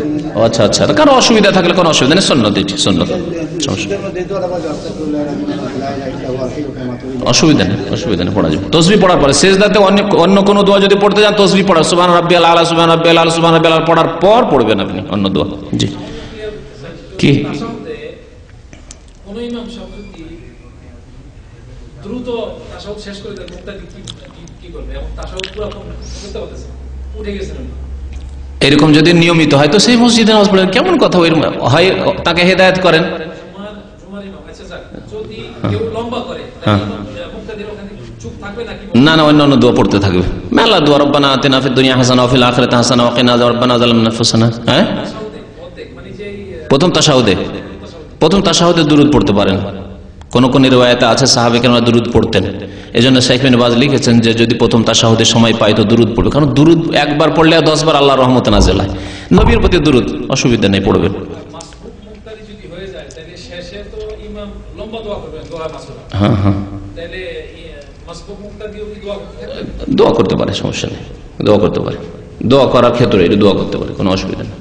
আচ্ছা আচ্ছা, কারো অসুবিধা থাকলে কোনো অসুবিধা নেই, সুন্নত এটি সুন্নত, অসুবিধা নেই পড়া যাবে। তসবিহ পড়ার পরে সেজদাতে অন্য কোনো দোয়া যদি পড়তে যান তসবিহ পড়া, সুবহান রাব্বিয়াল আলা, সুবহান রাব্বিয়াল আলা, সুবহান রাব্বিয়াল আলা পড়ার পর পড়বেন আপনি অন্য দোয়া। জি, কি কোন ইমাম সাহেব দ্রুত তাশাহুদ শেষ করে দেন, মুক্তাদি কি করবে? এবং তাশাহুদ পুরো করতে পারতেছে, উঠে গেছেন, এরকম যদি নিয়মিত হয় তো সেই মসজিদে নামাজ পড়েন, কেমন কথা হয়, তাকে হেদায়েত করেন। না না, অন্য দোয়া পড়তে থাকবে, মেলা দোয়া, রব্বানা আতিনা ফিদ দুনিয়া হাসানা ওয়া ফিল আখিরাতি হাসানা ওয়া কিনা আযাবান্নার, রব্বানা যালামনা আনফুসানা। হ্যাঁ, প্রথম তাশাহুদে দুরূদ পড়তে পারেন। কোন কোন রিওয়ায়াতে আছে সাহাবে কেরামরা দুরূদ পড়তেন। এজন্য শাইখ ইবনে বাজ লিখেছেন যে যদি প্রথম তাশাহুদের সময় পায় তো দুরূদ পড়বে, কারণ দুরূদ একবার পড়লে 10 বার আল্লাহর রহমত নাযিল হয়। নবীর প্রতি দুরূদ, অসুবিধা নেই, পড়বেন। হ্যাঁ হ্যাঁ, দোয়া করতে পারে, সমস্যা নেই, দোয়া করতে পারে, দোয়া করার ক্ষেত্রে এটা দোয়া করতে পারে, কোনো অসুবিধা নেই।